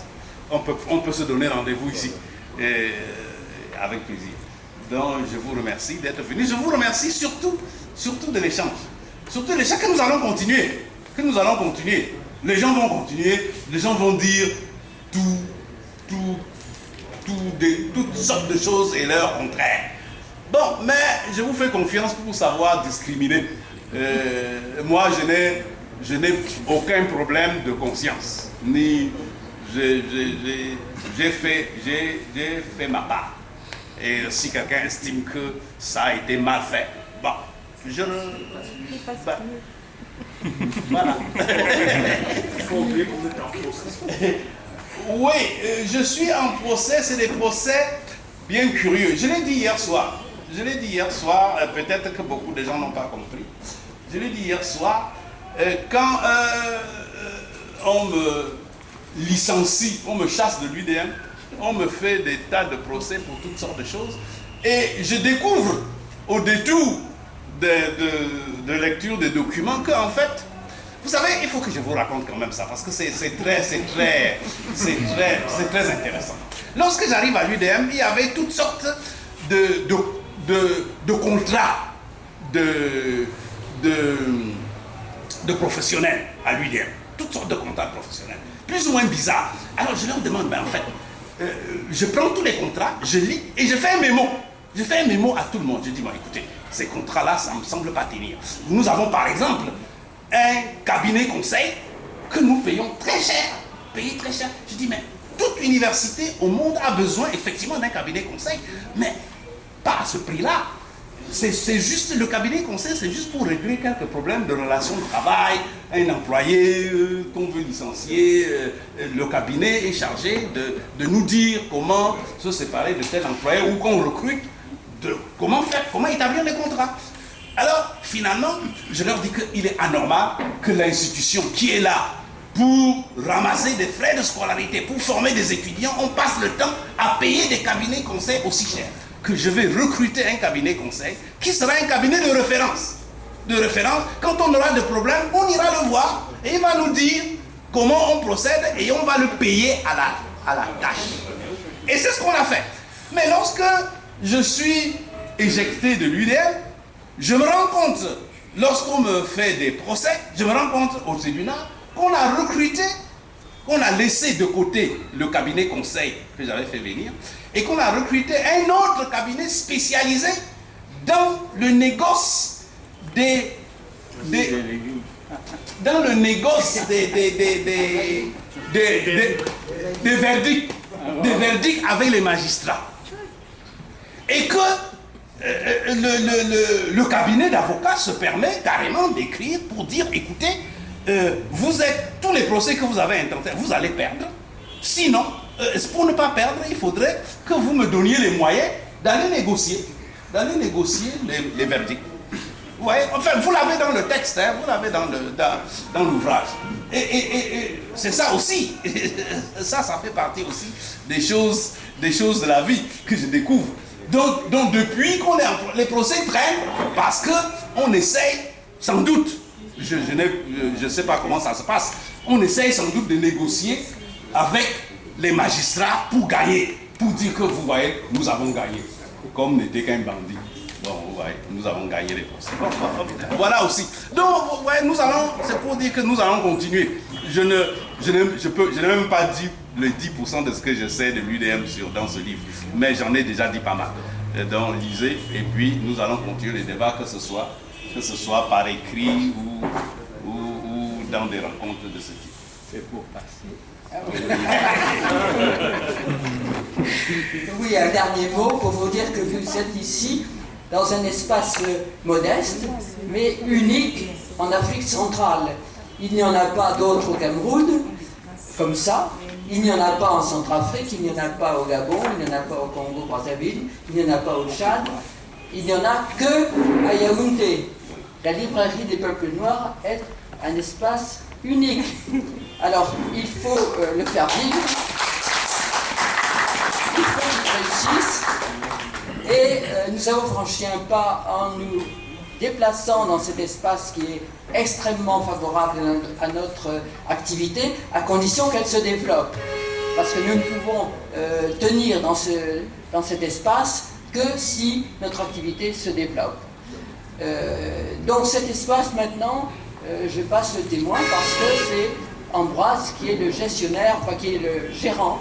On peut se donner rendez-vous ici, avec plaisir. Donc je vous remercie d'être venu. Je vous remercie surtout de l'échange. Surtout l'échange que nous allons continuer. Les gens vont continuer, les gens vont dire toutes sortes de choses et leur contraire. Bon, mais je vous fais confiance pour savoir discriminer. Moi, je n'ai aucun problème de conscience. J'ai fait ma part. Et si quelqu'un estime que ça a été mal fait, bon, voilà. Il faut oublier qu'on est en procès. Oui, je suis en procès, c'est des procès bien curieux. Je l'ai dit hier soir, peut-être que beaucoup de gens n'ont pas compris. Je l'ai dit hier soir, quand on me licencie, on me chasse de l'UDM, on me fait des tas de procès pour toutes sortes de choses, et je découvre au détour de lecture des documents qu'en fait, vous savez, il faut que je vous raconte quand même ça, parce que c'est très intéressant. Lorsque j'arrive à l'UDM, il y avait toutes sortes de contrats de professionnels à l'UDM. Toutes sortes de contrats professionnels, plus ou moins bizarres. Alors je leur demande, ben en fait, je prends tous les contrats, je lis et je fais un mémo. Je fais un mémo à tout le monde. Je dis, bon écoutez, ces contrats-là, ça ne me semble pas tenir. Nous avons par exemple un cabinet conseil que nous payons très cher. Payé très cher. Je dis, mais toute université au monde a besoin effectivement d'un cabinet conseil, mais pas à ce prix-là. C'est juste le cabinet conseil, c'est juste pour régler quelques problèmes de relations de travail. Un employé qu'on veut licencier, le cabinet est chargé de nous dire comment se séparer de tel employé ou qu'on recrute, comment établir les contrats. Alors, finalement, je leur dis qu'il est anormal que l'institution qui est là pour ramasser des frais de scolarité, pour former des étudiants, on passe le temps à payer des cabinets conseils aussi chers. Que je vais recruter un cabinet conseil qui sera un cabinet de référence. Quand on aura des problèmes, on ira le voir et il va nous dire comment on procède et on va le payer à la tâche. Et c'est ce qu'on a fait. Mais lorsque je suis éjecté de l'UDM, je me rends compte, lorsqu'on me fait des procès, je me rends compte au tribunal qu'on a recruté, qu'on a laissé de côté le cabinet conseil que j'avais fait venir et qu'on a recruté un autre cabinet spécialisé dans le négoce des verdicts avec les magistrats. Et que le cabinet d'avocats se permet carrément d'écrire pour dire, écoutez, tous les procès que vous avez intentés, vous allez perdre. Sinon, pour ne pas perdre, il faudrait que vous me donniez les moyens d'aller négocier les verdicts. Vous voyez, enfin, vous l'avez dans le texte, hein, vous l'avez dans l'ouvrage. Et c'est ça aussi. Ça fait partie aussi des choses de la vie que je découvre. Donc depuis qu'on est les procès traînent parce qu'on essaye, sans doute, je ne sais pas comment ça se passe, on essaye sans doute de négocier avec les magistrats pour gagner, pour dire que vous voyez, nous avons gagné. Comme n'était qu'un bandit. Bon, vous voyez, nous avons gagné les procès. Voilà aussi. Donc, vous voyez, c'est pour dire que nous allons continuer. Je n'ai même pas dit le 10% de ce que je sais de l'UDM dans ce livre, mais j'en ai déjà dit pas mal. Donc, lisez, et puis nous allons continuer les débats, que ce soit par écrit ou dans des rencontres de ce type. C'est pour passer. Oui, un dernier mot pour vous dire que vous êtes ici dans un espace modeste, mais unique en Afrique centrale. Il n'y en a pas d'autres au Cameroun, comme ça. Il n'y en a pas en Centrafrique, il n'y en a pas au Gabon, il n'y en a pas au Congo-Brazzaville, il n'y en a pas au Tchad. Il n'y en a que à Yaoundé. La librairie des peuples noirs est un espace unique. Alors, il faut le faire vivre, il faut qu'il réussisse, et nous avons franchi un pas en nous déplaçant dans cet espace qui est extrêmement favorable à notre activité, à condition qu'elle se développe. Parce que nous ne pouvons tenir dans cet espace que si notre activité se développe. Donc cet espace maintenant, je passe le témoin parce que c'est Ambroise qui est le gestionnaire, enfin qui est le gérant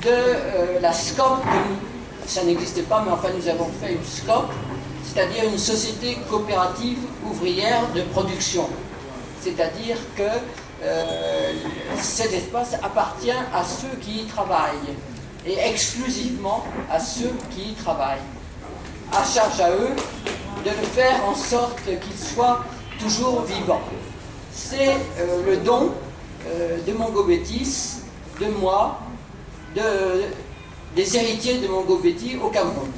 de la SCOP. Ça n'existait pas, mais enfin nous avons fait une SCOP, c'est-à-dire une société coopérative ouvrière de production. C'est-à-dire que cet espace appartient à ceux qui y travaillent, et exclusivement à ceux qui y travaillent. À charge à eux de le faire en sorte qu'il soit toujours vivant. C'est le don de Mongo Bétis, de moi, des héritiers de Mongo Bétis au Cameroun.